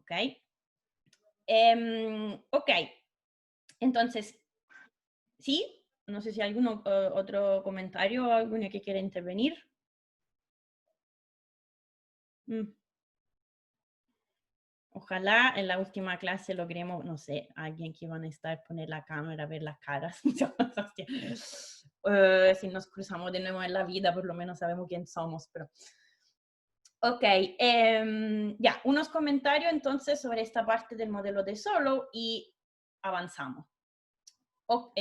¿ok? Ok, entonces, ¿sí? No sé si hay algún otro comentario o alguno que quiera intervenir. Mm. Ojalá en la última clase logremos, no sé, alguien que van a estar, poner la cámara, ver las caras. Hostia. Si nos cruzamos de nuevo en la vida, por lo menos sabemos quién somos. Pero... Ok, ya, unos comentarios entonces sobre esta parte del modelo de Solow y avanzamos. Ok,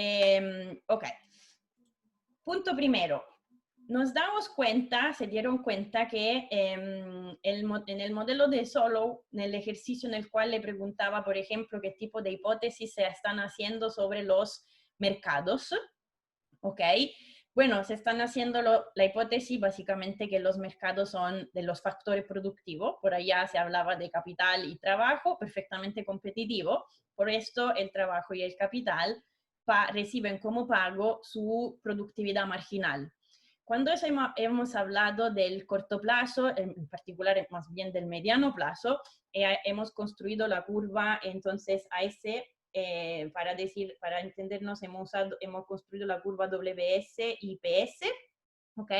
punto primero. Nos damos cuenta, se dieron cuenta que en el modelo de Solow, en el ejercicio en el cual le preguntaba, por ejemplo, qué tipo de hipótesis se están haciendo sobre los mercados, ¿ok? Bueno, se están haciendo la hipótesis básicamente que los mercados son de los factores productivos, por allá se hablaba de capital y trabajo, perfectamente competitivo, por esto el trabajo y el capital reciben como pago su productividad marginal. Cuando hemos hablado del corto plazo, en particular más bien del mediano plazo, hemos construido la curva, entonces a ese para entendernos, hemos construido la curva WS y PS, ¿ok?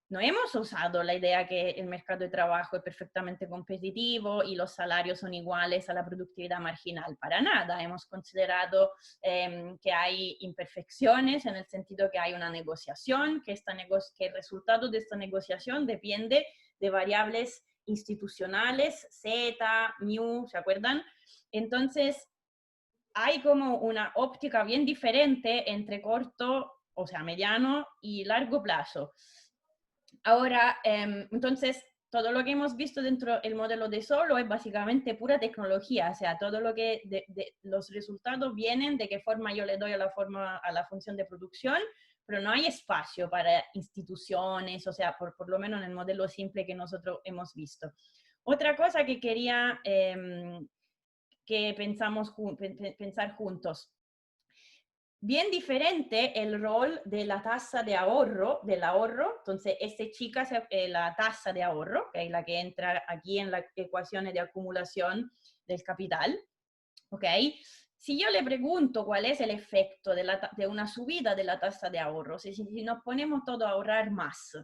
No hemos usado la idea que el mercado de trabajo es perfectamente competitivo y los salarios son iguales a la productividad marginal. Para nada. Hemos considerado que hay imperfecciones en el sentido que hay una negociación, que el resultado de esta negociación depende de variables institucionales, Z, mu, ¿se acuerdan? Entonces, hay como una óptica bien diferente entre corto, o sea, mediano y largo plazo. Ahora, entonces, todo lo que hemos visto dentro del modelo de Solow es básicamente pura tecnología, o sea, todo lo que los resultados vienen de qué forma yo le doy a la función de producción, pero no hay espacio para instituciones, o sea, por lo menos en el modelo simple que nosotros hemos visto. Otra cosa que quería que pensar juntos. Bien diferente el rol de la tasa de ahorro, del ahorro. Entonces, esta chica, la tasa de ahorro, que es la que entra aquí en las ecuaciones de acumulación del capital, ¿ok? Si yo le pregunto cuál es el efecto de una subida de la tasa de ahorro, si nos ponemos todos a ahorrar más,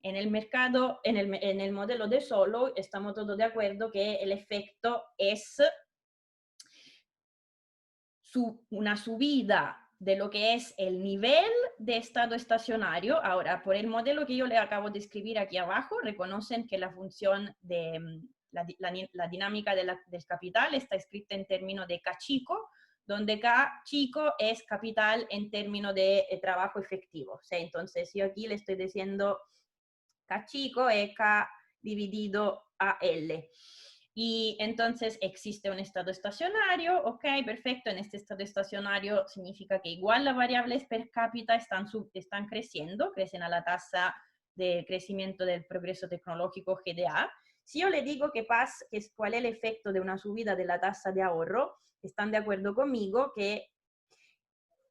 en el mercado, en el modelo de Solow, estamos todos de acuerdo que el efecto es una subida de lo que es el nivel de estado estacionario. Ahora, por el modelo que yo le acabo de escribir aquí abajo, reconocen que la función de la dinámica del capital está escrita en términos de K chico, donde K chico es capital en términos de trabajo efectivo. ¿Sí? Entonces, yo aquí le estoy diciendo K chico es K dividido a L. Y entonces existe un estado estacionario, ok, perfecto, en este estado estacionario significa que igual las variables per cápita están creciendo, crecen a la tasa de crecimiento del progreso tecnológico GDA. Si yo le digo cuál es el efecto de una subida de la tasa de ahorro, están de acuerdo conmigo que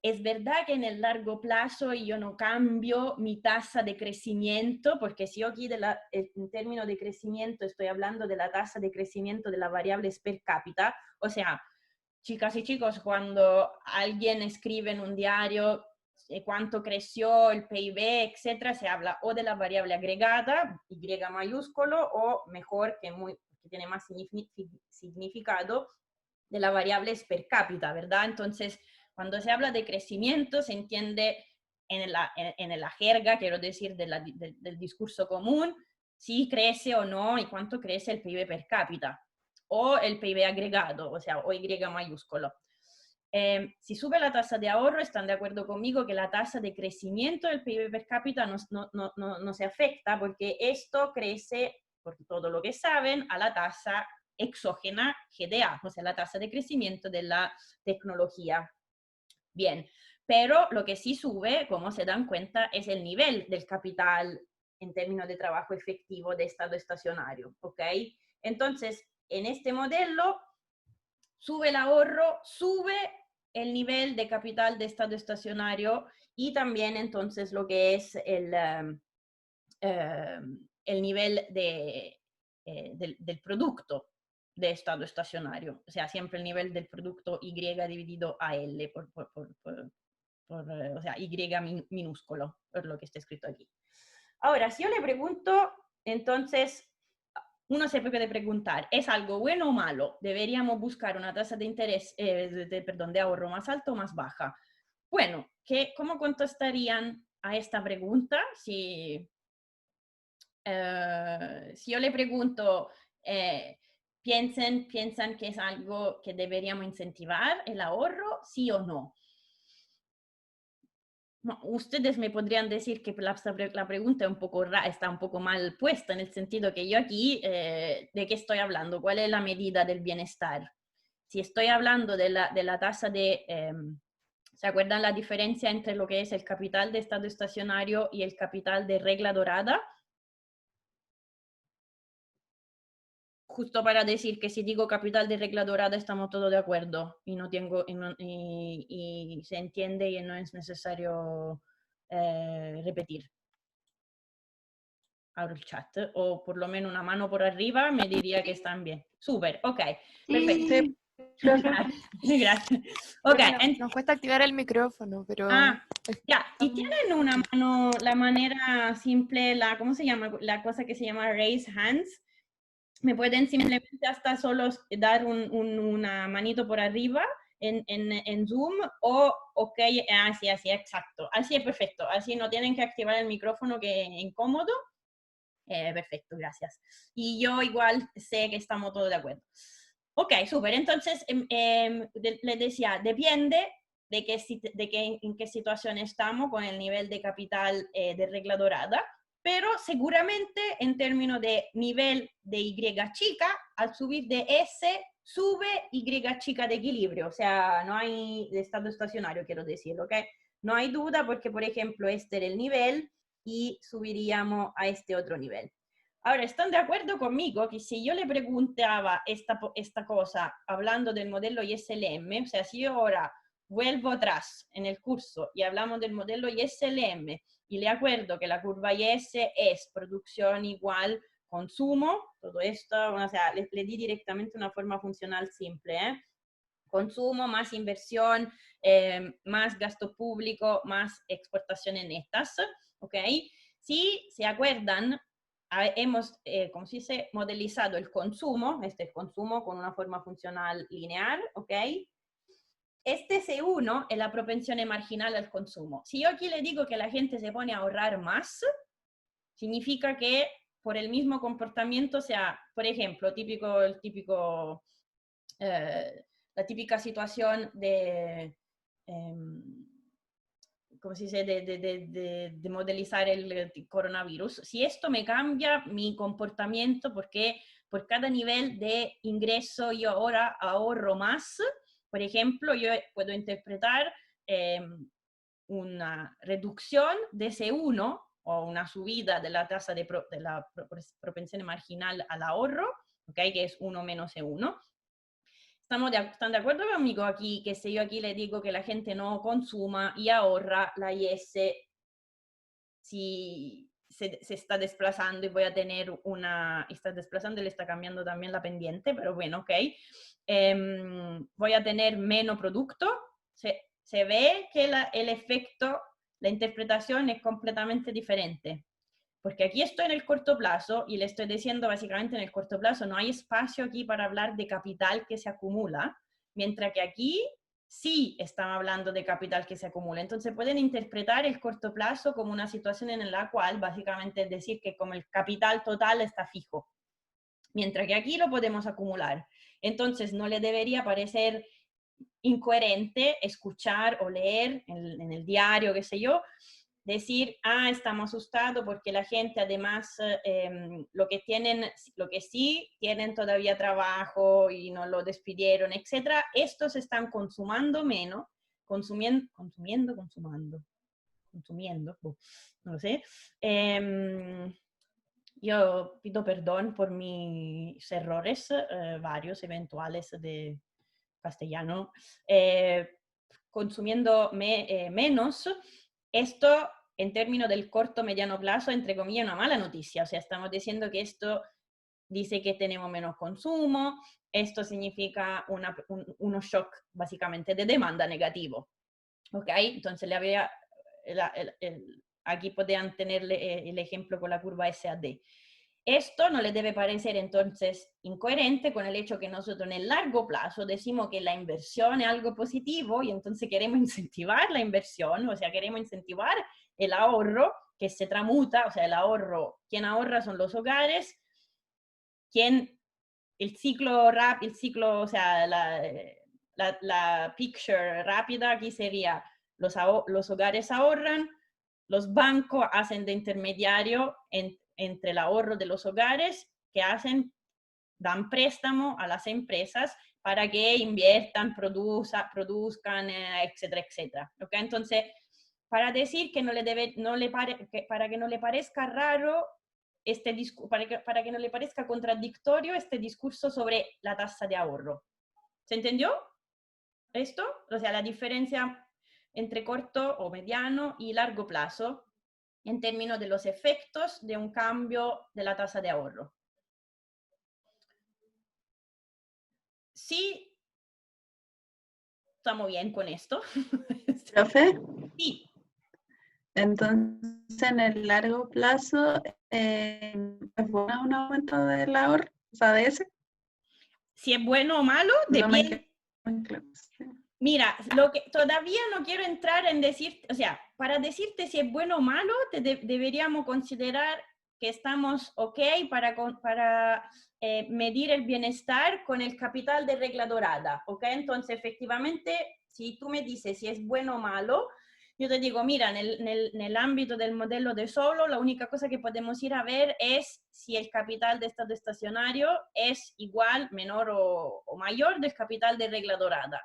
es verdad que en el largo plazo yo no cambio mi tasa de crecimiento, porque si yo aquí en términos de crecimiento estoy hablando de la tasa de crecimiento de las variables per cápita, o sea, chicas y chicos, cuando alguien escribe en un diario cuánto creció el PIB, etcétera, se habla o de la variable agregada, Y mayúsculo, o mejor, que tiene más significado, de la variable per cápita, ¿verdad? Entonces, cuando se habla de crecimiento, se entiende en la jerga, quiero decir, del discurso común, si crece o no y cuánto crece el PIB per cápita, o el PIB agregado, o sea, o Y mayúsculo. Si sube la tasa de ahorro, están de acuerdo conmigo que la tasa de crecimiento del PIB per cápita no se afecta, porque esto crece, por todo lo que saben, a la tasa exógena GDA, o sea, la tasa de crecimiento de la tecnología. Bien, pero lo que sí sube, como se dan cuenta, es el nivel del capital en términos de trabajo efectivo de estado estacionario, ¿ok? Entonces, en este modelo, sube el ahorro, sube el nivel de capital de estado estacionario y también entonces lo que es el nivel del producto. de estado estacionario, o sea, siempre el nivel del producto Y dividido a L o sea, Y minúsculo, por lo que está escrito aquí. Ahora, si yo le pregunto, entonces, uno se puede preguntar, ¿es algo bueno o malo? ¿Deberíamos buscar una tasa de interés, de ahorro más alta o más baja? Bueno, ¿cómo contestarían a esta pregunta? Si yo le pregunto, ¿piensan que es algo que deberíamos incentivar, el ahorro, sí o no? No, ustedes me podrían decir que la pregunta es un poco está un poco mal puesta, en el sentido que yo aquí, ¿de qué estoy hablando? ¿Cuál es la medida del bienestar? Si estoy hablando de la tasa de... ¿se acuerdan la diferencia entre lo que es el capital de estado estacionario y el capital de regla dorada? Justo para decir que si digo capital de regla dorada estamos todos de acuerdo y no tengo y se entiende y no es necesario repetir. Abro el chat o por lo menos una mano por arriba me diría que están bien. Súper, ok, perfecto. Sí, profe. Gracias. Ok, Nos cuesta activar el micrófono, pero... ya, y tienen una mano, la manera simple, ¿cómo se llama? La cosa que se llama raise hands. Me pueden simplemente hasta solo dar una manito por arriba en Zoom o, ok, así, exacto. Así es perfecto. Así no tienen que activar el micrófono que es incómodo. Perfecto, gracias. Y yo igual sé que estamos todos de acuerdo. Ok, súper. Entonces, les decía, depende en qué situación estamos con el nivel de capital de regla dorada, pero seguramente en términos de nivel de Y chica, al subir de S, sube Y chica de equilibrio, o sea, no hay de estado estacionario, quiero decir, ¿ok? No hay duda porque, por ejemplo, este era el nivel y subiríamos a este otro nivel. Ahora, ¿están de acuerdo conmigo que si yo le preguntaba esta cosa hablando del modelo ISLM, o sea, si yo ahora vuelvo atrás en el curso y hablamos del modelo ISLM y le acuerdo que la curva IS es producción igual consumo, todo esto, o sea, le di directamente una forma funcional simple, consumo más inversión, más gasto público, más exportaciones netas, ¿ok? Si se acuerdan, hemos, como se dice, modelizado el consumo, este es consumo con una forma funcional lineal, ¿ok? Este C1 es la propensione marginal al consumo. Si yo aquí le digo que la gente se pone a ahorrar más, significa que por el mismo comportamiento, o sea, por ejemplo, la típica situación de, ¿cómo se dice?, de modelizar el coronavirus. Si esto me cambia mi comportamiento, porque por cada nivel de ingreso yo ahora ahorro más, por ejemplo, yo puedo interpretar una reducción de C1 o una subida de la tasa de la propensión marginal al ahorro, ¿okay? Que es 1 menos C1. ¿Están de acuerdo conmigo aquí que si yo aquí le digo que la gente no consuma y ahorra, la IS si se está desplazando y voy a tener está desplazando y le está cambiando también la pendiente, pero bueno, ok. Voy a tener menos producto. Se ve que el efecto, la interpretación es completamente diferente. Porque aquí estoy en el corto plazo y le estoy diciendo básicamente en el corto plazo no hay espacio aquí para hablar de capital que se acumula, mientras que aquí sí están hablando de capital que se acumula. Entonces pueden interpretar el corto plazo como una situación en la cual básicamente es decir que como el capital total está fijo, mientras que aquí lo podemos acumular. Entonces no le debería parecer incoherente escuchar o leer en el diario, qué sé yo, decir, estamos asustados porque la gente además lo que sí tienen todavía trabajo y no lo despidieron, etcétera, estos están consumando menos, consumiendo, no lo sé. Yo pido perdón por mis errores, varios eventuales de castellano, consumiendo menos. Esto, en términos del corto mediano plazo, entre comillas, una mala noticia. O sea, estamos diciendo que esto dice que tenemos menos consumo. Esto significa uno shock básicamente de demanda negativo. ¿Ok? Entonces aquí podrían tener el ejemplo con la curva SAD. Esto no le debe parecer entonces incoherente con el hecho que nosotros en el largo plazo decimos que la inversión es algo positivo y entonces queremos incentivar la inversión, o sea, queremos incentivar el ahorro que se tramuta, o sea, el ahorro, quien ahorra son los hogares, el ciclo, o sea, la picture rápida aquí sería los hogares ahorran, los bancos hacen de intermediario entre el ahorro de los hogares, que dan préstamo a las empresas para que inviertan, produzcan, etcétera, etcétera. ¿Okay? Entonces, para decir que para que no le parezca raro, para que no le parezca contradictorio este discurso sobre la tasa de ahorro. ¿Se entendió esto? O sea, la diferencia entre corto o mediano y largo plazo en términos de los efectos de un cambio de la tasa de ahorro. Sí, estamos bien con esto. ¿Profe? Sí. Entonces, en el largo plazo, ¿es bueno un aumento del ahorro? O sea, de ese. Si es bueno o malo, depende. Mira, lo que todavía no quiero entrar en decir, o sea, para decirte si es bueno o malo, deberíamos considerar que estamos ok para medir el bienestar con el capital de regla dorada, ¿ok? Entonces, efectivamente, si tú me dices si es bueno o malo, yo te digo, mira, en el ámbito del modelo de Solow, la única cosa que podemos ir a ver es si el capital de estado estacionario es igual, menor o mayor del capital de regla dorada.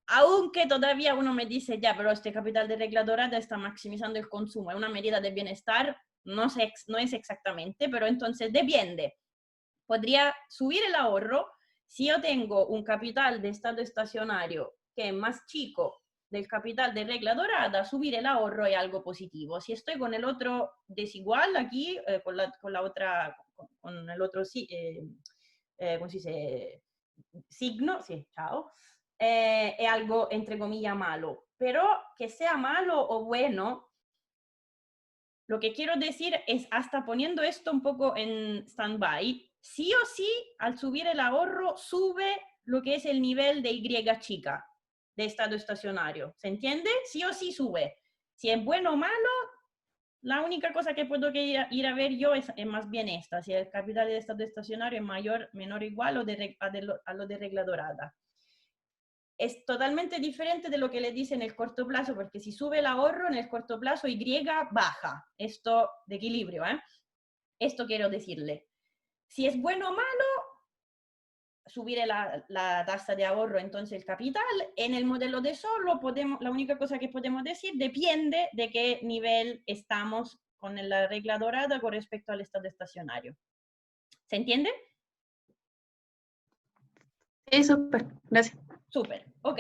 Aunque todavía uno me dice, ya, pero este capital de regla dorada está maximizando el consumo, es una medida de bienestar, no es exactamente, pero entonces depende. Podría subir el ahorro si yo tengo un capital de estado estacionario que es más chico del capital de regla dorada, subir el ahorro es algo positivo. Si estoy con el otro desigual aquí, con el otro, ¿cómo se dice? Signo, sí, chao, es algo, entre comillas, malo. Pero que sea malo o bueno, lo que quiero decir es, hasta poniendo esto un poco en stand-by, sí o sí, al subir el ahorro, sube lo que es el nivel de Y chica, de estado estacionario. ¿Se entiende? Sí o sí sube. Si es bueno o malo, la única cosa que puedo ir a ver yo es más bien esta, si el capital de estado estacionario es mayor, menor o igual a lo de regla dorada. Es totalmente diferente de lo que le dice en el corto plazo, porque si sube el ahorro, en el corto plazo Y baja. Esto de equilibrio, ¿eh? Esto quiero decirle. Si es bueno o malo, subir la tasa de ahorro, entonces el capital. En el modelo de Solow, la única cosa que podemos decir, depende de qué nivel estamos con la regla dorada con respecto al estado estacionario. ¿Se entiende? Sí, súper, gracias. Súper, ok.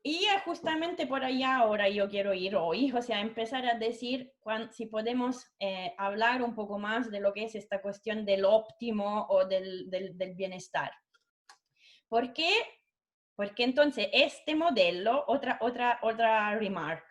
Y justamente por allá ahora yo quiero ir hoy, o sea, empezar a decir si podemos hablar un poco más de lo que es esta cuestión del óptimo o del bienestar. ¿Por qué? Porque entonces este modelo, otra remark,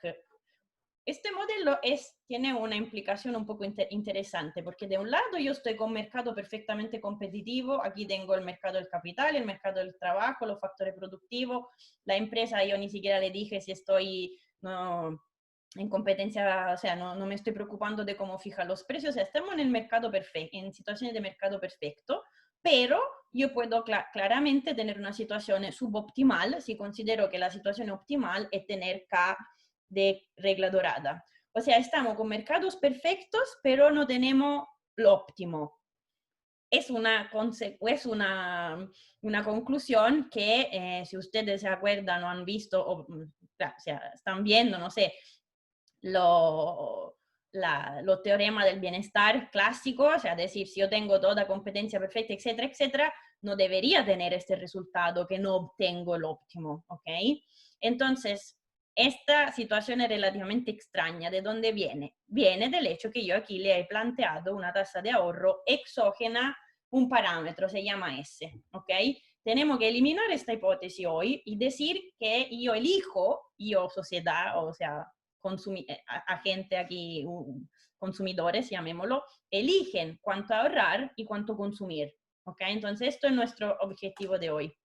este modelo tiene una implicación un poco interesante, porque de un lado yo estoy con un mercado perfectamente competitivo, aquí tengo el mercado del capital, el mercado del trabajo, los factores productivos, la empresa, yo ni siquiera le dije si estoy en competencia, o sea, no me estoy preocupando de cómo fijar los precios, o sea, estamos en el mercado perfecto, en situaciones de mercado perfecto, pero yo puedo claramente tener una situación suboptimal si considero que la situación optimal es tener K de regla dorada. O sea, estamos con mercados perfectos, pero no tenemos lo óptimo. Es una conclusión que, si ustedes se acuerdan o han visto, o sea, están viendo, no sé, los teoremas del bienestar clásico, o sea, decir, si yo tengo toda competencia perfecta, etcétera, etcétera, no debería tener este resultado que no obtengo el óptimo, ¿ok? Entonces, esta situación es relativamente extraña. ¿De dónde viene? Viene del hecho que yo aquí le he planteado una tasa de ahorro exógena, un parámetro, se llama S, ¿ok? Tenemos que eliminar esta hipótesis hoy y decir que yo elijo, yo sociedad, o sea, agente aquí, consumidores, llamémoslo, eligen cuánto ahorrar y cuánto consumir, ¿ok? Entonces, esto es nuestro objetivo de hoy.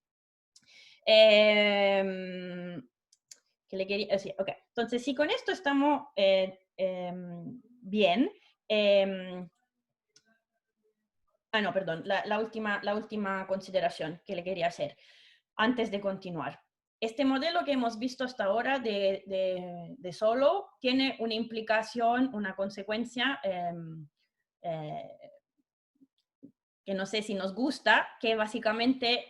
Que le quería decir, ok, entonces si con esto estamos bien, no, perdón, la última consideración que le quería hacer antes de continuar. Este modelo que hemos visto hasta ahora de Solow tiene una implicación, una consecuencia que no sé si nos gusta, que básicamente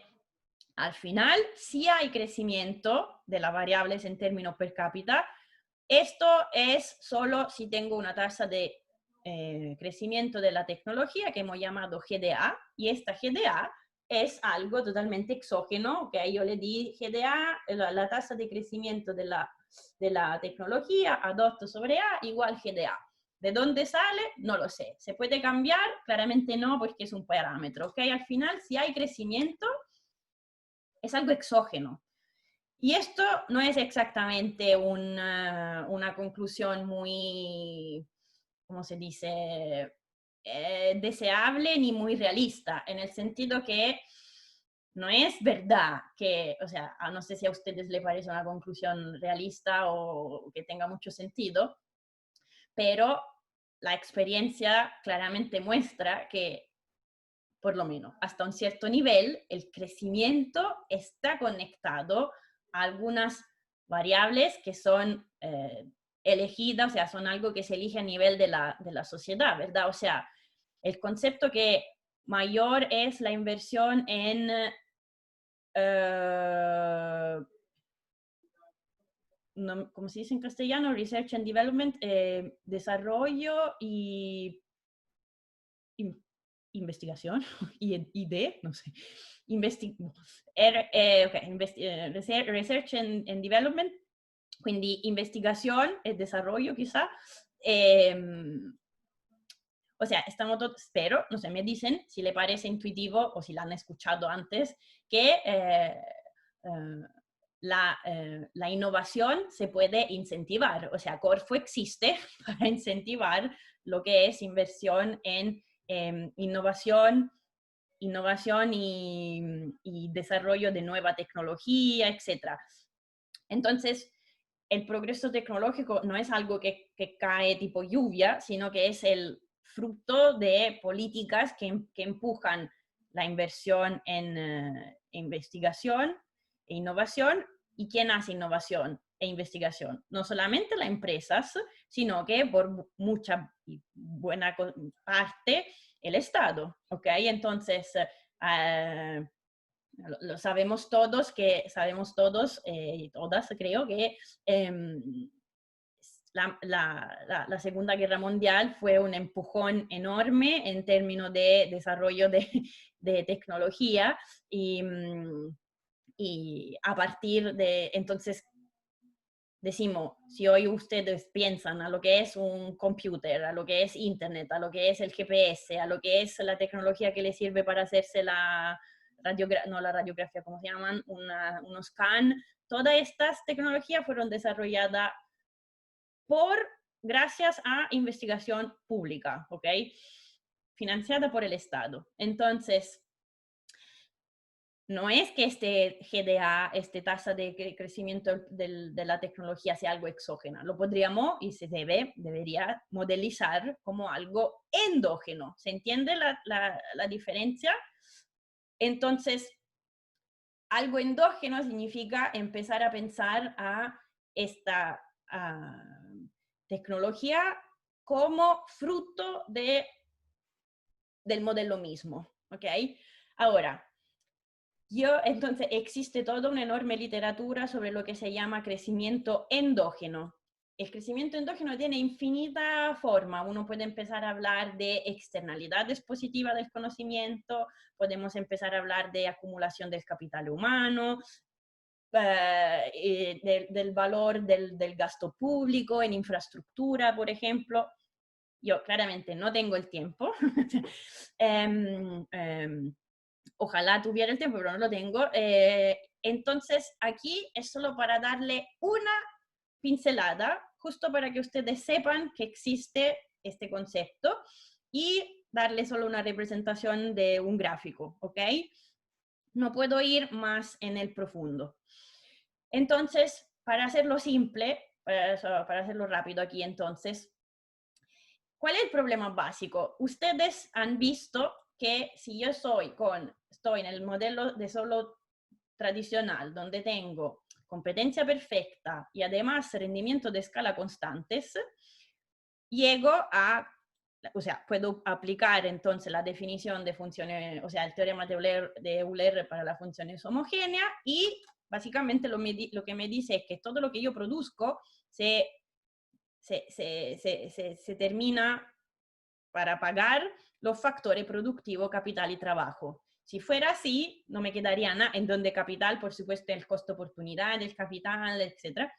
al final sí hay crecimiento de las variables en términos per cápita. Esto es solo si tengo una tasa de crecimiento de la tecnología que hemos llamado GDA, y esta GDA es algo totalmente exógeno, que yo le di GDA, la tasa de crecimiento de la tecnología, A2 sobre A igual GDA. ¿De dónde sale? No lo sé. ¿Se puede cambiar? Claramente no, porque es un parámetro, ¿ok? Al final, si hay crecimiento, es algo exógeno. Y esto no es exactamente una conclusión muy, ¿cómo se dice?, deseable ni muy realista, en el sentido que no es verdad que, o sea, no sé si a ustedes les parece una conclusión realista o que tenga mucho sentido, pero la experiencia claramente muestra que, por lo menos hasta un cierto nivel, el crecimiento está conectado a algunas variables que son elegidas, o sea, son algo que se elige a nivel de la sociedad, ¿verdad? O sea, el concepto que mayor es la inversión en ¿cómo se dice en castellano? Research and Development, desarrollo y investigación, ID, no sé, Research and Development, quindi investigación e desarrollo quizá. O sea, estamos todos, pero, no sé, me dicen si le parece intuitivo o si la han escuchado antes, que la innovación se puede incentivar. O sea, Corfo existe para incentivar lo que es inversión en innovación y desarrollo de nueva tecnología, etc. Entonces, el progreso tecnológico no es algo que cae tipo lluvia, sino que es el fruto de políticas que empujan la inversión en investigación e innovación. ¿Y quién hace innovación e investigación? No solamente las empresas, sino que por mucha y buena parte el Estado, ¿ok? Entonces, lo sabemos todos, y todas creo que la Segunda Guerra Mundial fue un empujón enorme en términos de desarrollo de tecnología y a partir de entonces decimos, si hoy ustedes piensan a lo que es un computer, a lo que es internet, a lo que es el GPS, a lo que es la tecnología que les sirve para hacerse la radiografía, ¿cómo se llaman? Unos scan, todas estas tecnologías fueron desarrolladas gracias a investigación pública, ¿ok? Financiada por el Estado. Entonces, no es que este GDA, esta tasa de crecimiento de la tecnología sea algo exógeno. Lo podríamos y debería modelizar como algo endógeno. ¿Se entiende la diferencia? Entonces, algo endógeno significa empezar a pensar a esta tecnología como fruto del modelo mismo, ¿ok? Ahora, entonces existe toda una enorme literatura sobre lo que se llama crecimiento endógeno. El crecimiento endógeno tiene infinita forma. Uno puede empezar a hablar de externalidades positivas del conocimiento, podemos empezar a hablar de acumulación del capital humano, del valor del gasto público en infraestructura, por ejemplo. Yo claramente no tengo el tiempo. Ojalá tuviera el tiempo, pero no lo tengo. Entonces, aquí es solo para darle una pincelada, justo para que ustedes sepan que existe este concepto y darle solo una representación de un gráfico, ¿ok? No puedo ir más en el profundo. Entonces, para hacerlo simple, para hacerlo rápido aquí entonces, ¿cuál es el problema básico? Ustedes han visto que si yo estoy en el modelo de solo tradicional, donde tengo competencia perfecta y además rendimiento de escala constantes, llego a, o sea, puedo aplicar entonces la definición de funciones, o sea, el teorema de Euler para las funciones homogéneas y básicamente lo que me dice es que todo lo que yo produzco se termina para pagar los factores productivo, capital y trabajo. Si fuera así, no me quedaría nada, en donde capital, por supuesto, el costo oportunidad del capital, etc.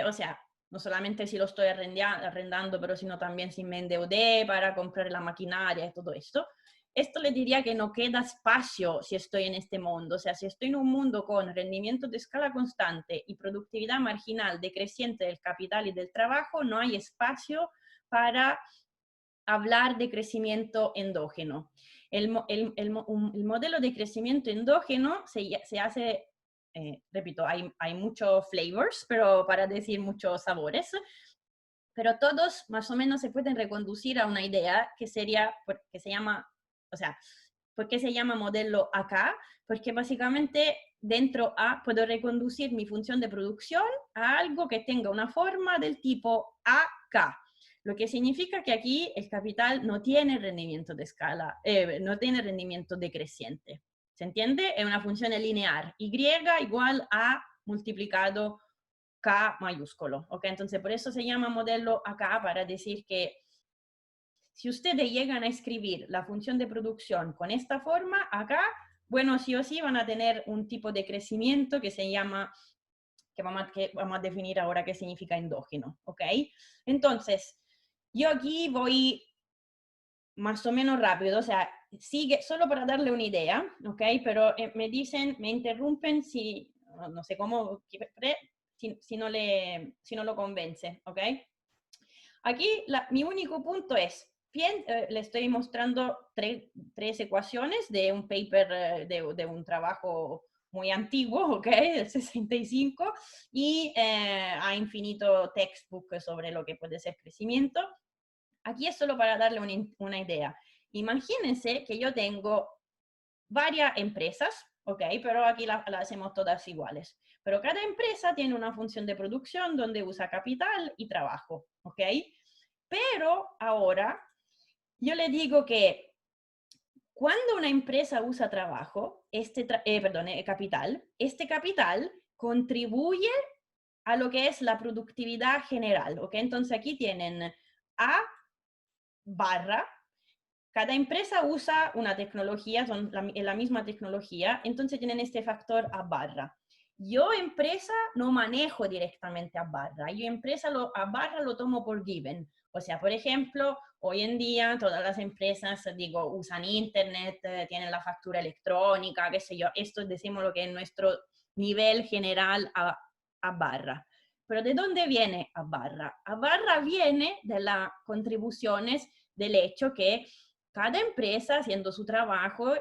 O sea, no solamente si lo estoy arrendando, pero sino también si me endeudé para comprar la maquinaria y todo esto. Esto le diría que no queda espacio si estoy en este mundo. O sea, si estoy en un mundo con rendimiento de escala constante y productividad marginal decreciente del capital y del trabajo, no hay espacio para hablar de crecimiento endógeno. El modelo de crecimiento endógeno se hace, repito, hay muchos flavors, pero para decir muchos sabores, pero todos más o menos se pueden reconducir a una idea que sería, que se llama, o sea, ¿por qué se llama modelo AK? Porque básicamente dentro A puedo reconducir mi función de producción a algo que tenga una forma del tipo AK. Lo que significa que aquí el capital no tiene rendimiento de escala, no tiene rendimiento decreciente. ¿Se entiende? Es una función lineal. Y igual a multiplicado K mayúsculo. ¿Ok? Entonces, por eso se llama modelo AK, para decir que si ustedes llegan a escribir la función de producción con esta forma, acá, bueno, sí o sí van a tener un tipo de crecimiento que se llama, que vamos a definir ahora qué significa endógeno. ¿Ok? Entonces, yo aquí voy más o menos rápido, o sea, sigue, solo para darle una idea, ¿ok? Pero me dicen, me interrumpen si, no sé cómo, si no lo convence, ¿ok? Aquí mi único punto es, bien, le estoy mostrando tres ecuaciones de un paper, de un trabajo muy antiguo, ¿ok? Del 65, y a infinito textbook sobre lo que puede ser crecimiento. Aquí es solo para darle una idea. Imagínense que yo tengo varias empresas, ¿ok? Pero aquí las hacemos todas iguales. Pero cada empresa tiene una función de producción donde usa capital y trabajo, ¿ok? Pero ahora yo le digo que cuando una empresa usa trabajo, capital, este capital contribuye a lo que es la productividad general, ¿ok? Entonces aquí tienen A barra, cada empresa usa una tecnología, son la misma tecnología, entonces tienen este factor A barra. Yo empresa no manejo directamente A barra, yo empresa A barra lo tomo por given. O sea, por ejemplo, hoy en día todas las empresas, digo, usan internet, tienen la factura electrónica, qué sé yo, esto decimos lo que es nuestro nivel general A barra. Pero ¿de dónde viene A barra? A barra viene de las contribuciones del hecho que cada empresa, haciendo su trabajo,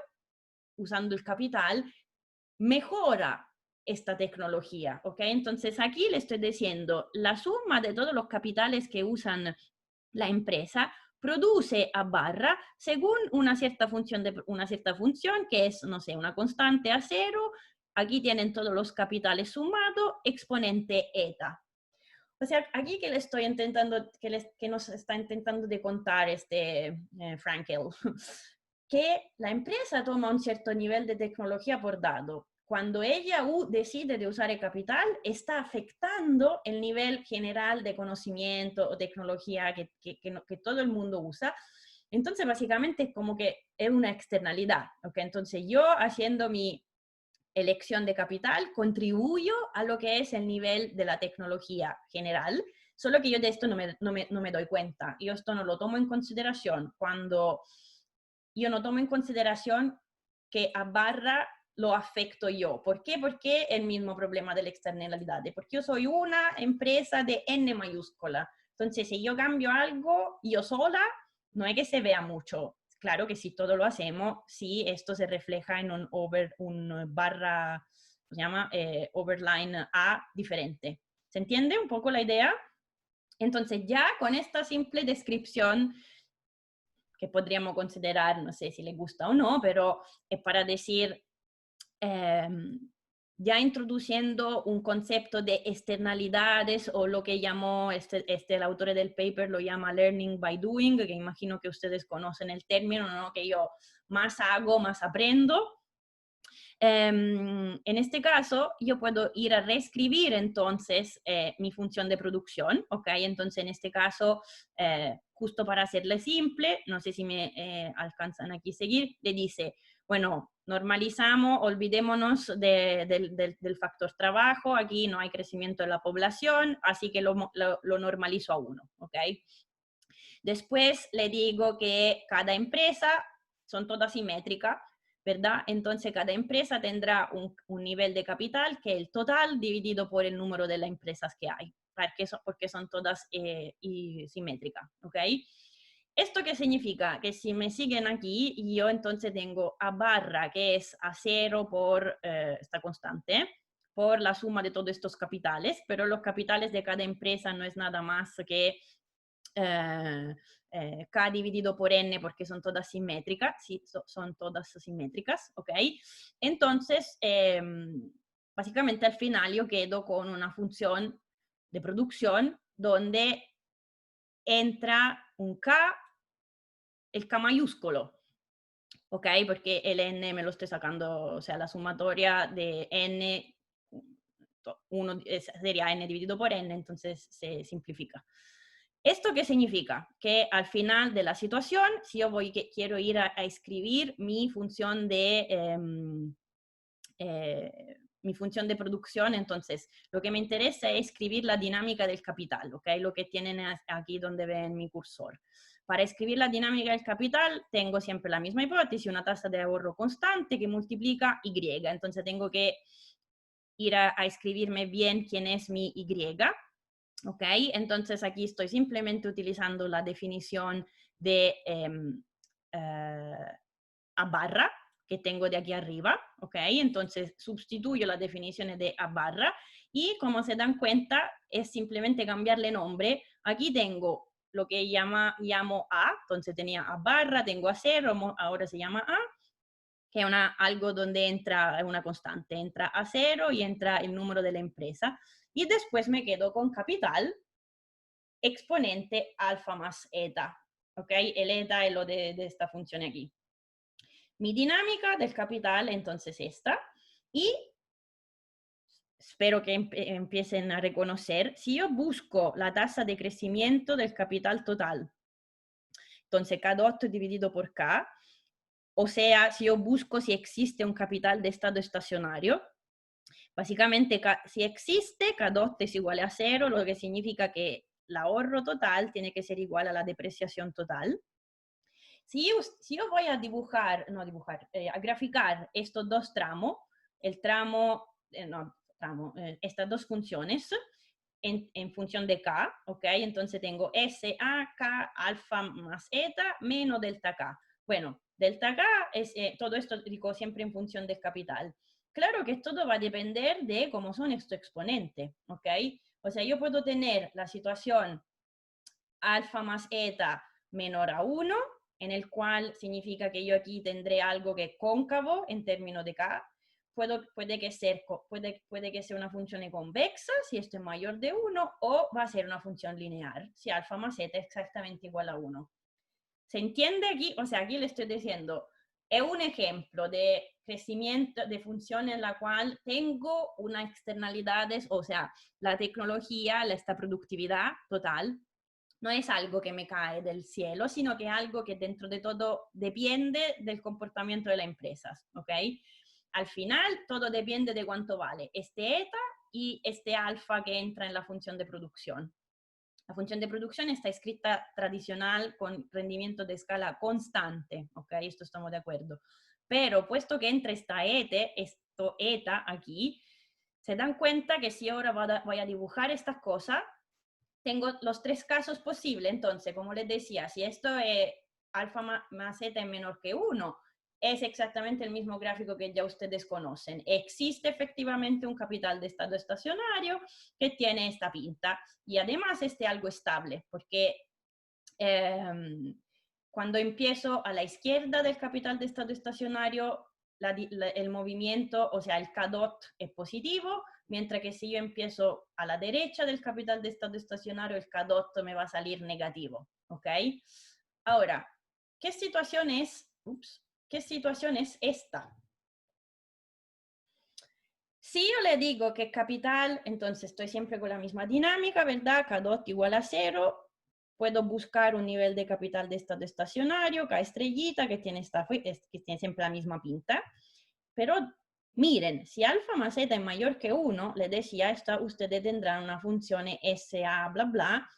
usando el capital, mejora esta tecnología, ¿ok? Entonces aquí le estoy diciendo, la suma de todos los capitales que usan la empresa produce A barra según una cierta función que es, no sé, una constante a cero. Aquí tienen todos los capitales sumados, exponente eta. O sea, aquí que le estoy intentando, que nos está intentando de contar Frankel, que la empresa toma un cierto nivel de tecnología por dado. Cuando ella decide de usar el capital, está afectando el nivel general de conocimiento o tecnología que todo el mundo usa. Entonces, básicamente, es como que es una externalidad. ¿Okay? Entonces, yo haciendo mi elección de capital, contribuyo a lo que es el nivel de la tecnología general, solo que yo de esto no me doy cuenta. Yo esto no lo tomo en consideración cuando yo no tomo en consideración que a barra lo afecto yo. ¿Por qué? Porque el mismo problema de la externalidad. Porque yo soy una empresa de N mayúscula. Entonces, si yo cambio algo, yo sola, no es que se vea mucho. Claro que si todo lo hacemos, sí, esto se refleja en un barra, se llama overline A diferente. ¿Se entiende un poco la idea? Entonces, ya con esta simple descripción, que podríamos considerar, no sé si le gusta o no, pero es para decir, ya introduciendo un concepto de externalidades o lo que llamó, el autor del paper lo llama learning by doing, que imagino que ustedes conocen el término, ¿no? Que yo más hago, más aprendo. En este caso, yo puedo ir a reescribir entonces mi función de producción, ¿ok? Entonces, en este caso, justo para hacerle simple, no sé si me alcanzan aquí a seguir, le dice, bueno, normalizamos, olvidémonos del factor trabajo, aquí no hay crecimiento de la población, así que lo normalizo a 1, ¿ok? Después le digo que cada empresa son todas simétricas, ¿verdad? Entonces cada empresa tendrá un nivel de capital que es el total dividido por el número de las empresas que hay, porque son todas simétricas, ¿ok? ¿Esto qué significa? Que si me siguen aquí, yo entonces tengo a barra, que es a 0 por esta constante, por la suma de todos estos capitales, pero los capitales de cada empresa no es nada más que K dividido por N porque son todas simétricas, sí, son todas simétricas, ¿ok? Entonces, básicamente al final yo quedo con una función de producción donde entra un K, el K mayúsculo, ¿ok? Porque el N me lo estoy sacando, o sea, la sumatoria de N, sería N dividido por N, entonces se simplifica. ¿Esto qué significa? Que al final de la situación, si yo quiero ir a escribir mi función mi función de producción, entonces lo que me interesa es escribir la dinámica del capital, ¿ok? Lo que tienen aquí donde ven mi cursor. Para escribir la dinámica del capital tengo siempre la misma hipótesis, una tasa de ahorro constante que multiplica Y, entonces tengo que ir a escribirme bien quién es mi Y, ¿ok? Entonces aquí estoy simplemente utilizando la definición de a barra que tengo de aquí arriba, ¿ok? Entonces sustituyo la definición de a barra y como se dan cuenta es simplemente cambiarle nombre. Aquí tengo lo que llamo A, entonces tenía a barra, tengo a 0, ahora se llama A, que es algo donde entra una constante, entra a 0 y entra el número de la empresa. Y después me quedo con capital, exponente alfa más eta, ¿ok? El eta es lo de esta función aquí. Mi dinámica del capital, entonces esta, y espero que empiecen a reconocer, si yo busco la tasa de crecimiento del capital total, entonces K2 dividido por K, o sea, si yo busco si existe un capital de estado estacionario, básicamente si existe, K2 es igual a 0, lo que significa que el ahorro total tiene que ser igual a la depreciación total. Si yo voy a a graficar estos dos tramos, estas dos funciones en función de K, ¿ok? Entonces tengo S, A, K, alfa más eta, menos delta K. Bueno, delta K es todo esto, digo, siempre en función del capital. Claro que todo va a depender de cómo son estos exponentes, ¿ok? O sea, yo puedo tener la situación alfa más eta menor a 1, en el cual significa que yo aquí tendré algo que es cóncavo en términos de K. Puede que sea una función convexa, si esto es mayor de 1, o va a ser una función lineal, si alfa más eta es exactamente igual a 1. ¿Se entiende aquí? O sea, aquí le estoy diciendo, es un ejemplo de crecimiento de función en la cual tengo unas externalidades, o sea, la tecnología, esta productividad total, no es algo que me cae del cielo, sino que es algo que dentro de todo depende del comportamiento de las empresas, ¿ok? al final todo depende de cuánto vale este eta y este alfa que entra en la función de producción. La función de producción está escrita tradicional con rendimiento de escala constante, ¿ok? Esto estamos de acuerdo. Pero puesto que entra esto eta aquí, se dan cuenta que si ahora voy a dibujar estas cosas, tengo los tres casos posibles. Entonces, como les decía, si esto es alfa más eta es menor que 1, es exactamente el mismo gráfico que ya ustedes conocen. Existe efectivamente un capital de estado estacionario que tiene esta pinta y además algo estable, porque cuando empiezo a la izquierda del capital de estado estacionario, el movimiento, o sea, el K dot es positivo, mientras que si yo empiezo a la derecha del capital de estado estacionario, el K dot me va a salir negativo, ¿ok? Ahora, ¿qué situación es? ¿Qué situación es esta? Si yo le digo que capital, entonces estoy siempre con la misma dinámica, ¿verdad? K dot igual a 0. Puedo buscar un nivel de capital de estado estacionario, K estrellita, que tiene siempre la misma pinta. Pero miren, si alfa más zeta es mayor que 1, les decía, ustedes tendrán una función SA, bla, bla,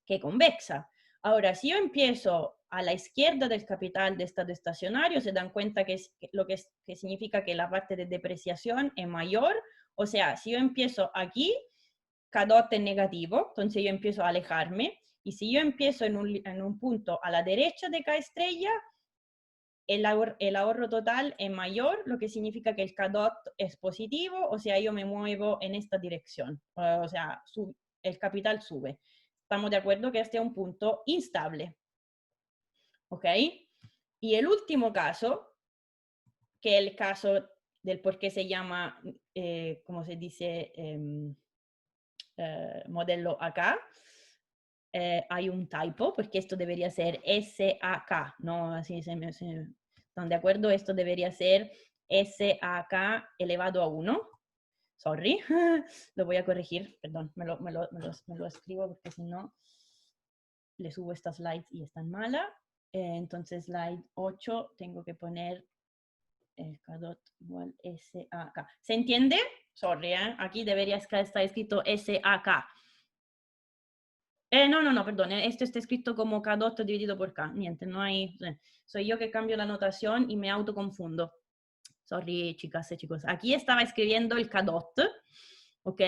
que es convexa. Ahora, si yo empiezo a la izquierda del capital de estado estacionario, se dan cuenta que significa que la parte de depreciación es mayor. O sea, si yo empiezo aquí, K dot es negativo, entonces yo empiezo a alejarme. Y si yo empiezo en un punto a la derecha de K estrella, el ahorro total es mayor, lo que significa que el K dot es positivo, o sea, yo me muevo en esta dirección. O sea, el capital sube. Estamos de acuerdo que este es un punto instable. ¿Ok? Y el último caso, que es el caso del por qué se llama, como se dice, modelo acá, hay un typo, porque esto debería ser SAK, ¿no? Así ¿están de acuerdo? Esto debería ser SAK elevado a 1. Sorry, lo voy a corregir, perdón, me lo escribo porque si no le subo estas slides y están malas. Entonces, slide 8, tengo que poner el K dot igual SAK. ¿Se entiende? Sorry, aquí debería estar escrito SAK. No, perdón, esto está escrito como K dot dividido por K. Niente, no hay... soy yo que cambio la notación y me autoconfundo. Sorry, chicas y chicos. Aquí estaba escribiendo el K dot, ¿ok?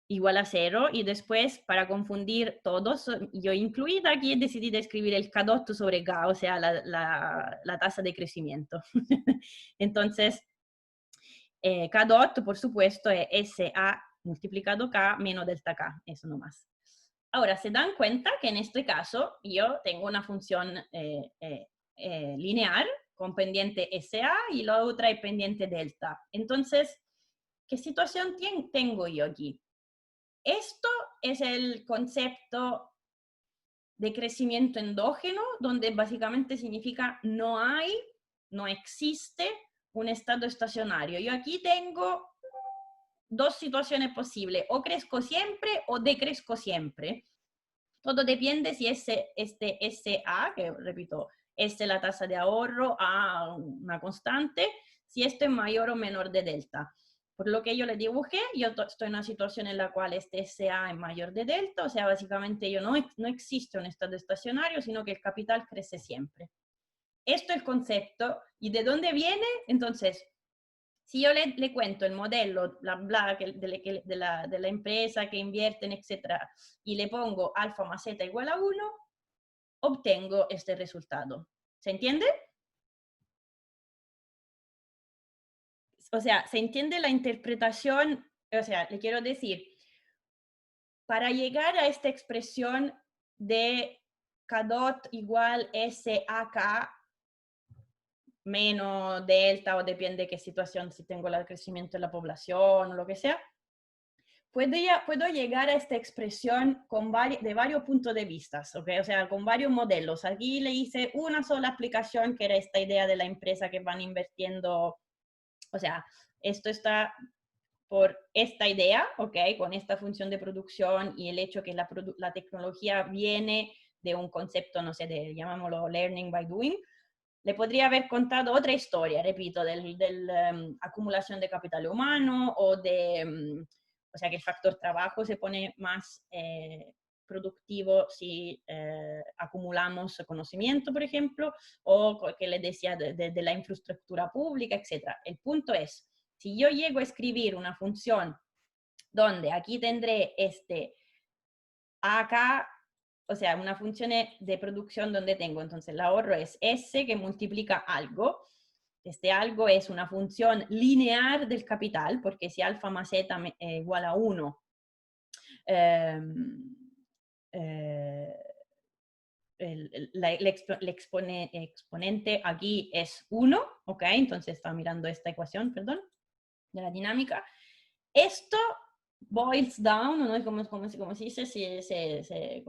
Igual a 0, y después, para confundir todos, yo incluida aquí decidí escribir el K dot sobre K, o sea, la tasa de crecimiento. Entonces, K dot, por supuesto, es SA multiplicado K menos delta K, eso nomás. Ahora, se dan cuenta que en este caso yo tengo una función lineal con pendiente SA y la otra es pendiente delta. Entonces, ¿qué situación tengo yo aquí? Esto es el concepto de crecimiento endógeno, donde básicamente significa no existe un estado estacionario. Yo aquí tengo dos situaciones posibles, o crezco siempre o decrezco siempre. Todo depende si este SA, que repito, es la tasa de ahorro a una constante, si esto es mayor o menor de delta. Por lo que yo le dibujé, yo estoy en una situación en la cual este SA es mayor de delta, o sea, básicamente no existe un estado estacionario, sino que el capital crece siempre. Esto es el concepto. ¿Y de dónde viene? Entonces, si yo le cuento el modelo, de la empresa que invierten, etcétera, y le pongo alfa más zeta igual a 1, obtengo este resultado. ¿Se entiende? O sea, ¿se entiende la interpretación? O sea, le quiero decir, para llegar a esta expresión de K dot igual SAK menos delta, o depende de qué situación, si tengo el crecimiento de la población o lo que sea, puedo llegar a esta expresión de varios puntos de vista, ¿okay? O sea, con varios modelos. Aquí le hice una sola aplicación, que era esta idea de la empresa que van invirtiendo. O sea, esto está por esta idea, ¿ok? Con esta función de producción y el hecho que la tecnología viene de un concepto, no sé, llamámoslo learning by doing. le podría haber contado otra historia, repito, acumulación de capital humano o o sea, que el factor trabajo se pone más productivo si acumulamos conocimiento, por ejemplo, o que les decía de la infraestructura pública, etc. El punto es, si yo llego a escribir una función donde aquí tendré acá, o sea, una función de producción donde tengo, entonces el ahorro es S que multiplica algo. Este algo es una función lineal del capital, porque si alfa más zeta igual a 1, el exponente aquí es 1, ¿ok? Entonces estaba mirando esta ecuación, perdón, de la dinámica. Esto boils down, ¿no? Como se dice, se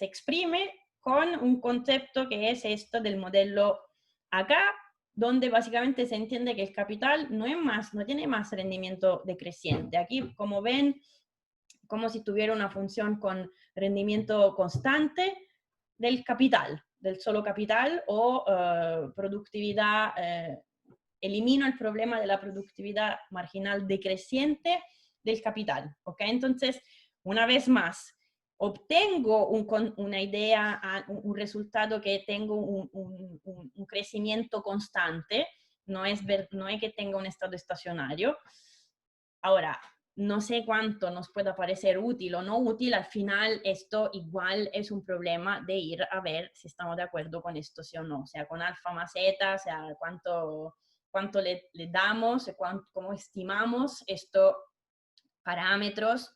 exprime con un concepto que es esto del modelo acá, donde básicamente se entiende que el capital no tiene más rendimiento decreciente. Aquí, como ven, como si tuviera una función con rendimiento constante del capital, del solo capital o productividad. Elimino el problema de la productividad marginal decreciente del capital, ¿ok? Entonces, una vez más, obtengo una idea, un resultado que tengo un crecimiento constante, no es que tenga un estado estacionario. Ahora, no sé cuánto nos pueda parecer útil o no útil, al final esto igual es un problema de ir a ver si estamos de acuerdo con esto, sí o no, o sea, con alfa más zeta, o sea, cuánto le damos, cómo estimamos estos parámetros,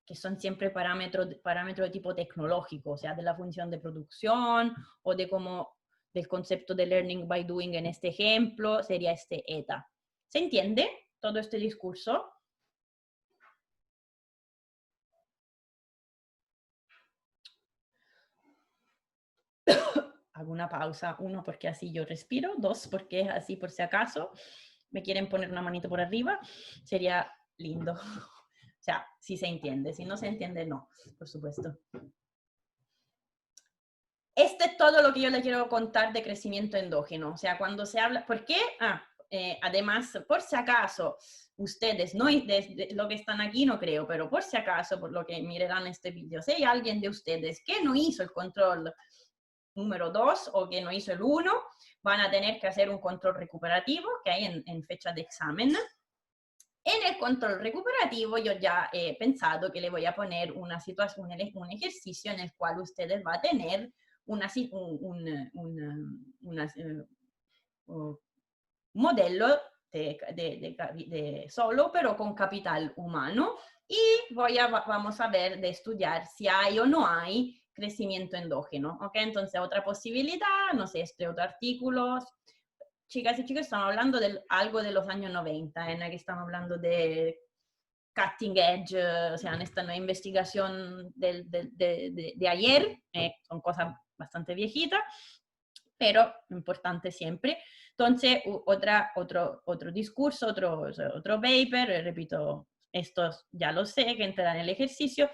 que son siempre parámetros de tipo tecnológico, o sea, de la función de producción o del concepto de learning by doing en este ejemplo, sería este eta. ¿Se entiende todo este discurso? Hago una pausa, 1 porque así yo respiro, 2 porque así por si acaso me quieren poner una manito por arriba, sería lindo. O sea, si se entiende, si no se entiende, no, por supuesto. Este es todo lo que yo le quiero contar de crecimiento endógeno. O sea, cuando se habla, ¿por qué? Además, por si acaso, ustedes, no de lo que están aquí no creo, pero por si acaso, por lo que mirarán este video, si hay alguien de ustedes que no hizo el control número 2 o que no hizo el 1, van a tener que hacer un control recuperativo que hay en fecha de examen. En el control recuperativo yo ya he pensado que le voy a poner una situación, un ejercicio en el cual ustedes van a tener un modelo de solo, pero con capital humano, y vamos a ver de estudiar si hay o no hay crecimiento endógeno, ¿ok? Entonces, otra posibilidad, no sé, este otro artículo. Chicas y chicos, estamos hablando de algo de los años 90, en la que estamos hablando de cutting edge, o sea, en esta nueva investigación de ayer, son cosas bastante viejitas, pero importante siempre. Entonces, otro discurso, otro paper, repito, estos ya lo sé, que entrará en el ejercicio.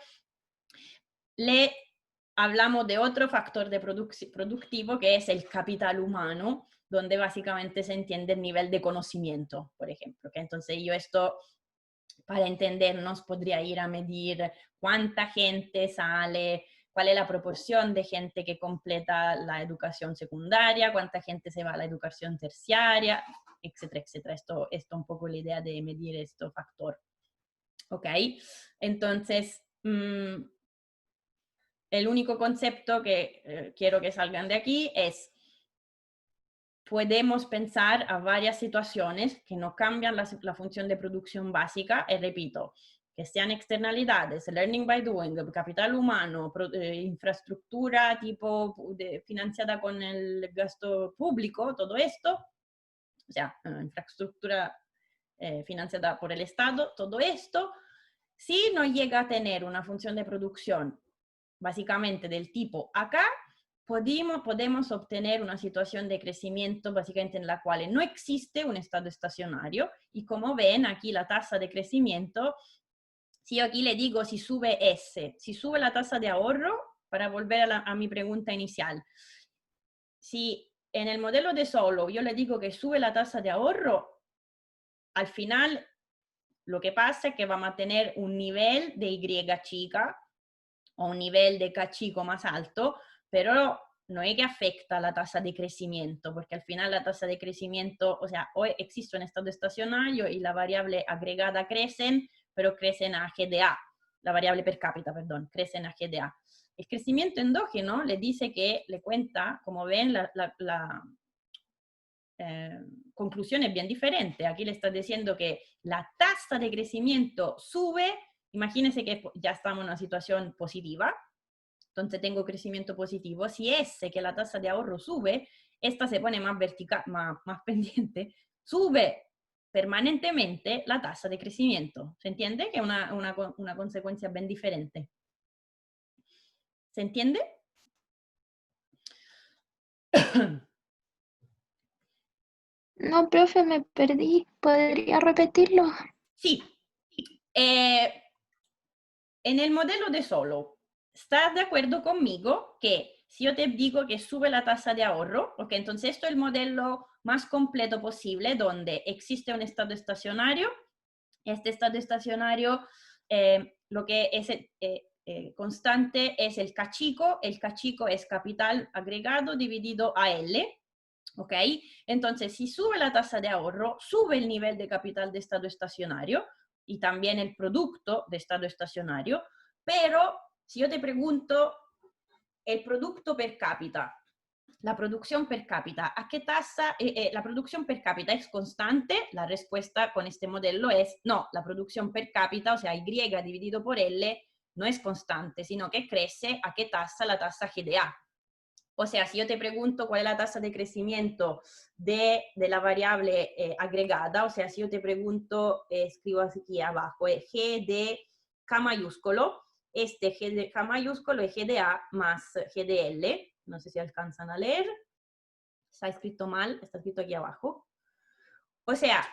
Le hablamos de otro factor de productivo que es el capital humano, donde básicamente se entiende el nivel de conocimiento, por ejemplo. ¿Okay? Entonces yo esto, para entendernos, podría ir a medir cuánta gente sale, cuál es la proporción de gente que completa la educación secundaria, cuánta gente se va a la educación terciaria, etcétera, etcétera. Esto es un poco la idea de medir este factor. ¿Ok? Entonces, el único concepto que quiero que salgan de aquí es, podemos pensar a varias situaciones que no cambian la función de producción básica, y repito, que sean externalidades, learning by doing, capital humano, infraestructura tipo financiada con el gasto público, todo esto, o sea, infraestructura financiada por el Estado, todo esto, si no llega a tener una función de producción básicamente del tipo acá, podemos obtener una situación de crecimiento básicamente en la cual no existe un estado estacionario, y como ven aquí la tasa de crecimiento, si yo aquí le digo si sube S, si sube la tasa de ahorro, para volver a mi pregunta inicial, si en el modelo de solo yo le digo que sube la tasa de ahorro, al final lo que pasa es que vamos a tener un nivel de Y chica o un nivel de K chico más alto, pero no es que afecta la tasa de crecimiento, porque al final la tasa de crecimiento, o sea, hoy existe un estado estacionario y la variable agregada crecen, pero crecen a GDA, la variable per cápita, perdón, crecen a GDA. El crecimiento endógeno le dice que le cuenta, como ven, la conclusión es bien diferente. Aquí le está diciendo que la tasa de crecimiento sube, imagínense que ya estamos en una situación positiva, entonces tengo crecimiento positivo. Si es que la tasa de ahorro sube, esta se pone más vertical, más pendiente, sube permanentemente la tasa de crecimiento. ¿Se entiende? Que es una consecuencia bien diferente. ¿Se entiende? No, profe, me perdí. ¿Podría repetirlo? Sí. En el modelo de solo, ¿estás de acuerdo conmigo que si yo te digo que sube la tasa de ahorro, ok, entonces esto es el modelo más completo posible donde existe un estado estacionario, este estado estacionario lo que es constante es el K chico es capital agregado dividido a L, ¿ok? Entonces, si sube la tasa de ahorro, sube el nivel de capital de estado estacionario y también el producto de estado estacionario, pero si yo te pregunto el producto per cápita, la producción per cápita, ¿a qué tasa? ¿La producción per cápita es constante? La respuesta con este modelo es no, la producción per cápita, o sea, Y dividido por L, no es constante, sino que crece a qué tasa, la tasa GDA. O sea, si yo te pregunto cuál es la tasa de crecimiento de la variable agregada, o sea, si yo te pregunto, escribo aquí abajo, G de K mayúsculo, este G de K mayúsculo es GDA más GDL, no sé si alcanzan a leer, está escrito mal, está escrito aquí abajo. O sea,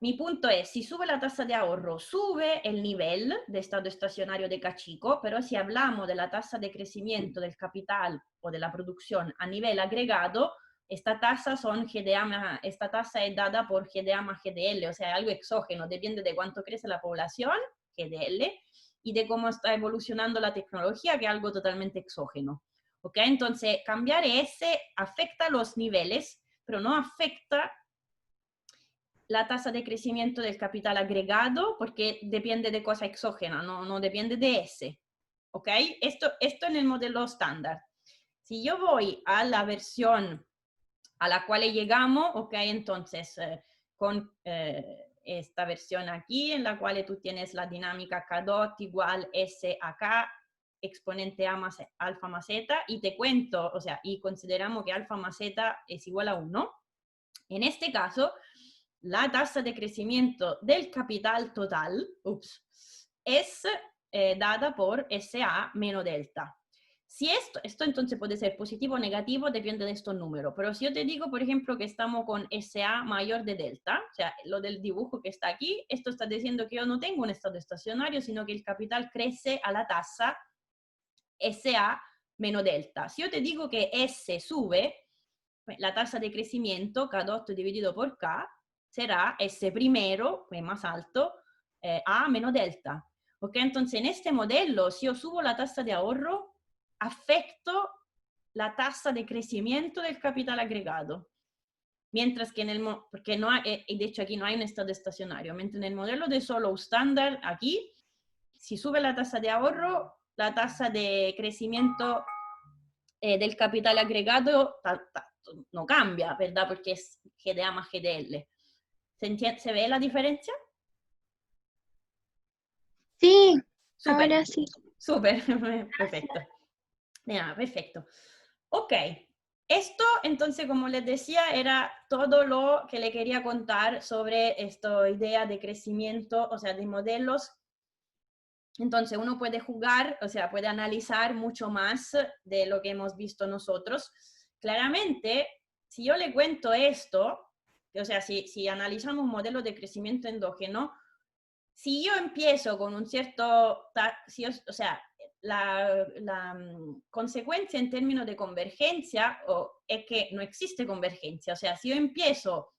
mi punto es, si sube la tasa de ahorro, sube el nivel de estado estacionario de K chico, pero si hablamos de la tasa de crecimiento del capital o de la producción a nivel agregado, esta tasa es dada por GDA más GDL, o sea, algo exógeno, depende de cuánto crece la población, GDL, y de cómo está evolucionando la tecnología, que es algo totalmente exógeno. ¿Ok? Entonces, cambiar ese afecta los niveles, pero no afecta la tasa de crecimiento del capital agregado porque depende de cosa exógena, no depende de ese. ¿Ok? Esto en el modelo estándar. Si yo voy a la versión a la cual llegamos, ¿ok? Entonces, con esta versión aquí, en la cual tú tienes la dinámica K dot igual S a K, exponente A más alfa más Z, y te cuento, o sea, y consideramos que alfa más Z es igual a 1. En este caso, la tasa de crecimiento del capital total es dada por SA menos delta. Si esto entonces puede ser positivo o negativo, depende de estos números. Pero si yo te digo, por ejemplo, que estamos con SA mayor de delta, o sea, lo del dibujo que está aquí, esto está diciendo que yo no tengo un estado estacionario, sino que el capital crece a la tasa SA menos delta. Si yo te digo que S sube, la tasa de crecimiento K dot dividido por K será S primero, que es más alto, A menos delta. ¿Ok? Entonces, en este modelo, si yo subo la tasa de ahorro, afecto la tasa de crecimiento del capital agregado. Mientras que porque no hay, de hecho aquí no hay un estado estacionario, mientras en el modelo de solo estándar, aquí, si sube la tasa de ahorro, la tasa de crecimiento del capital agregado no cambia, ¿verdad? Porque es GDA más GDL. ¿Se ve la diferencia? Sí, Súper, ahora sí. súper, perfecto. Ya, perfecto. Ok, esto entonces, como les decía, era todo lo que le quería contar sobre esta idea de crecimiento, o sea, de modelos. Entonces uno puede jugar, o sea, puede analizar mucho más de lo que hemos visto nosotros. Claramente, si yo le cuento esto, o sea, si analizamos un modelo de crecimiento endógeno, si yo empiezo con un cierto, o sea, la consecuencia en términos de convergencia es que no existe convergencia. O sea, si yo empiezo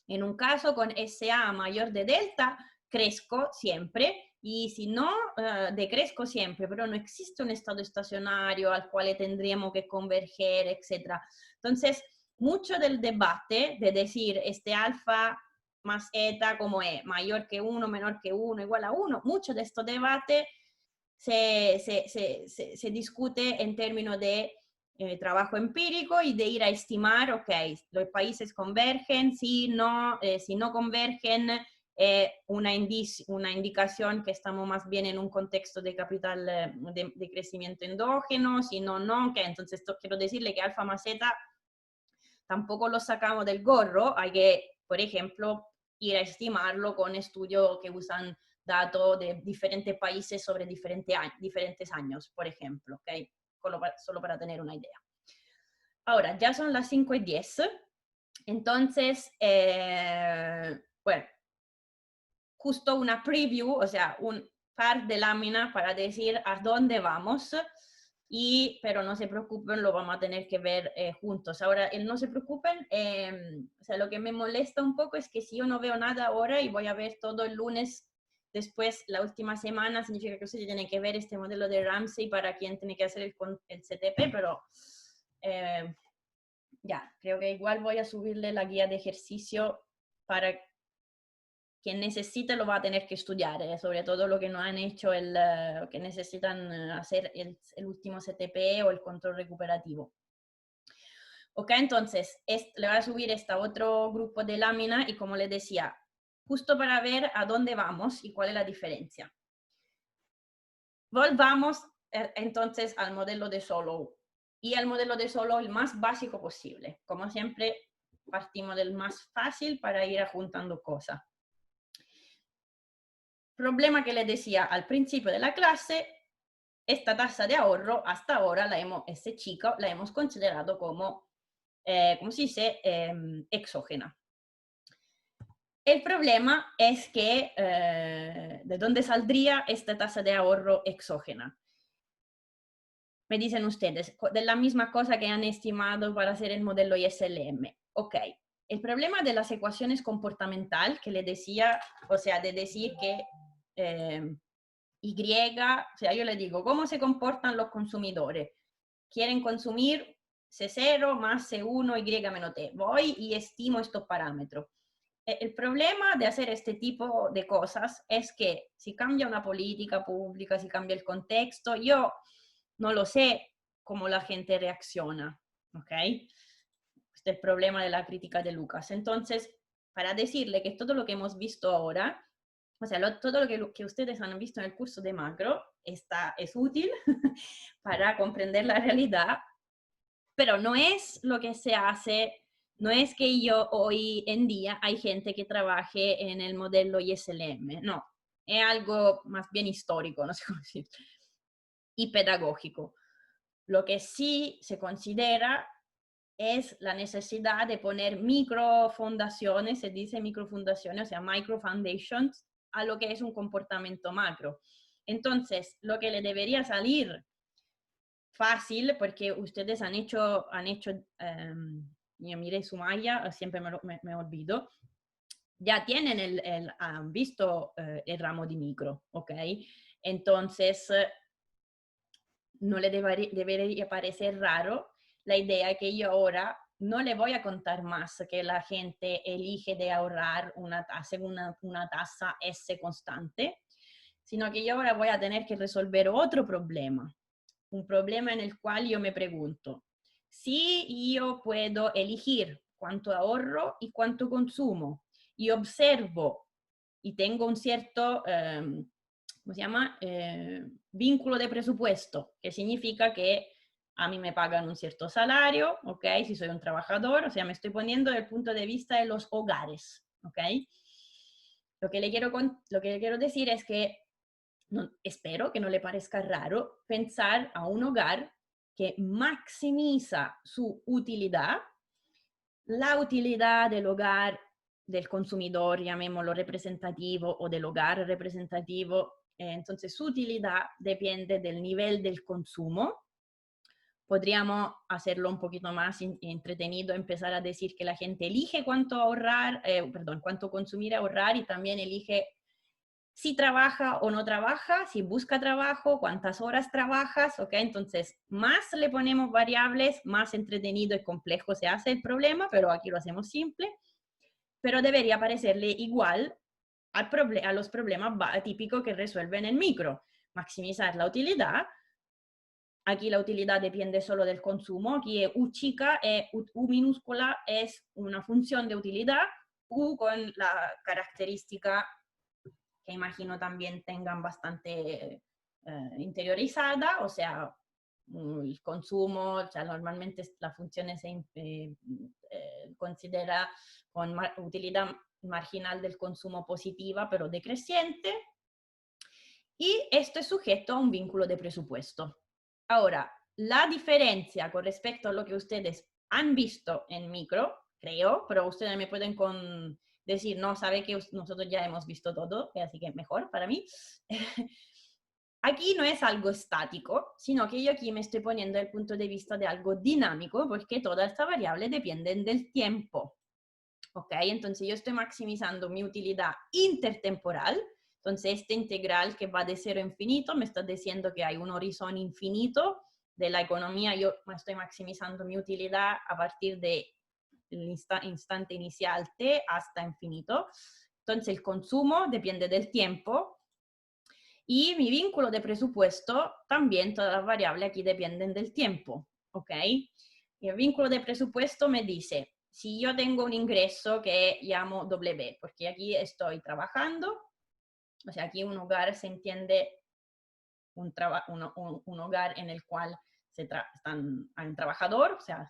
en un caso con SA mayor de delta, crezco siempre, y si no, decrezco siempre, pero no existe un estado estacionario al cual tendríamos que converger, etc. Entonces, mucho del debate de decir este alfa más eta como es mayor que 1, menor que 1, igual a 1, mucho de este debate se discute en términos de trabajo empírico y de ir a estimar, ok, los países convergen, si no convergen, una indicación que estamos más bien en un contexto de capital de crecimiento endógeno, si no, no, que entonces quiero decirle que alfa más zeta tampoco lo sacamos del gorro, hay que, por ejemplo, ir a estimarlo con estudios que usan datos de diferentes países sobre diferentes años, por ejemplo, ¿ok? Solo para tener una idea. Ahora, ya son las 5:10, entonces, bueno, justo una preview, o sea, un par de láminas para decir a dónde vamos, pero no se preocupen, lo vamos a tener que ver juntos. Ahora, el no se preocupen, o sea, lo que me molesta un poco es que si yo no veo nada ahora y voy a ver todo el lunes, después la última semana, significa que usted tiene que ver este modelo de Ramsey para quien tiene que hacer el CTP, pero ya, creo que igual voy a subirle la guía de ejercicio para quien necesite lo va a tener que estudiar, sobre todo lo que no han hecho, que necesitan hacer el último CTP o el control recuperativo. Ok, entonces, le voy a subir este otro grupo de lámina y como les decía, justo para ver a dónde vamos y cuál es la diferencia. Volvamos entonces al modelo de Solow. Y el modelo de Solow el más básico posible. Como siempre, partimos del más fácil para ir juntando cosas. Problema que les decía al principio de la clase, esta tasa de ahorro hasta ahora ese chico la hemos considerado como, ¿cómo se dice? Exógena. El problema es que, ¿de dónde saldría esta tasa de ahorro exógena? Me dicen ustedes, de la misma cosa que han estimado para hacer el modelo ISLM. Ok, el problema de las ecuaciones comportamental que les decía, o sea, de decir que Y, o sea, yo les digo, ¿cómo se comportan los consumidores? Quieren consumir C0 más C1, Y menos T. Voy y estimo estos parámetros. El problema de hacer este tipo de cosas es que si cambia una política pública, si cambia el contexto, yo no lo sé cómo la gente reacciona, ¿ok? Este es el problema de la crítica de Lucas. Entonces, para decirle que todo lo que hemos visto ahora, o sea, todo lo que ustedes han visto en el curso de macro es útil para comprender la realidad, pero no es lo que se hace, no es que hoy en día hay gente que trabaje en el modelo ISLM, no, es algo más bien histórico, no sé cómo decir, y pedagógico. Lo que sí se considera es la necesidad de poner microfundaciones, se dice microfundaciones, o sea, microfoundations, a lo que es un comportamiento macro. Entonces, lo que le debería salir fácil, porque ustedes han hecho yo miré su malla, siempre me olvido, ya tienen han visto el ramo de micro, ¿ok? Entonces, no le debería parecer raro la idea que yo ahora no le voy a contar más que la gente elige de ahorrar una tasa S constante, sino que yo ahora voy a tener que resolver otro problema, un problema en el cual yo me pregunto, si yo puedo elegir cuánto ahorro y cuánto consumo, y observo y tengo un cierto, ¿cómo se llama? Vínculo de presupuesto, que significa que a mí me pagan un cierto salario, ¿ok? Si soy un trabajador, o sea, me estoy poniendo desde el punto de vista de los hogares, ¿ok? Lo que le quiero decir es que espero que no le parezca raro pensar a un hogar que maximiza su utilidad, la utilidad del hogar, del consumidor, llamémoslo representativo, o del hogar representativo, Entonces su utilidad depende del nivel del consumo. Podríamos hacerlo un poquito más entretenido, empezar a decir que la gente elige cuánto ahorrar, cuánto consumir, ahorrar, y también elige si trabaja o no trabaja, si busca trabajo, cuántas horas trabajas, ¿ok? Entonces, más le ponemos variables, más entretenido y complejo se hace el problema, pero aquí lo hacemos simple. Pero debería parecerle igual a los problemas típicos que resuelven en micro. Maximizar la utilidad. Aquí la utilidad depende solo del consumo. Aquí U chica, U minúscula es una función de utilidad, U con la característica que imagino también tengan bastante interiorizada, o sea, el consumo, o sea, normalmente la función se considera con utilidad marginal del consumo positiva, pero decreciente, y esto es sujeto a un vínculo de presupuesto. Ahora, la diferencia con respecto a lo que ustedes han visto en micro, creo, pero ustedes me pueden decir, no, sabe que nosotros ya hemos visto todo, así que mejor para mí. Aquí no es algo estático, sino que yo aquí me estoy poniendo el punto de vista de algo dinámico, porque todas estas variables dependen del tiempo. ¿Ok? Entonces yo estoy maximizando mi utilidad intertemporal. Entonces este integral que va de 0 a infinito me está diciendo que hay un horizonte infinito de la economía. Yo estoy maximizando mi utilidad a partir del instante inicial t hasta infinito. Entonces el consumo depende del tiempo. Y mi vínculo de presupuesto, también todas las variables aquí dependen del tiempo. ¿Ok? Y el vínculo de presupuesto me dice, si yo tengo un ingreso que llamo W, porque aquí estoy trabajando, o sea, aquí un hogar se entiende un hogar en el cual hay un trabajador, o sea,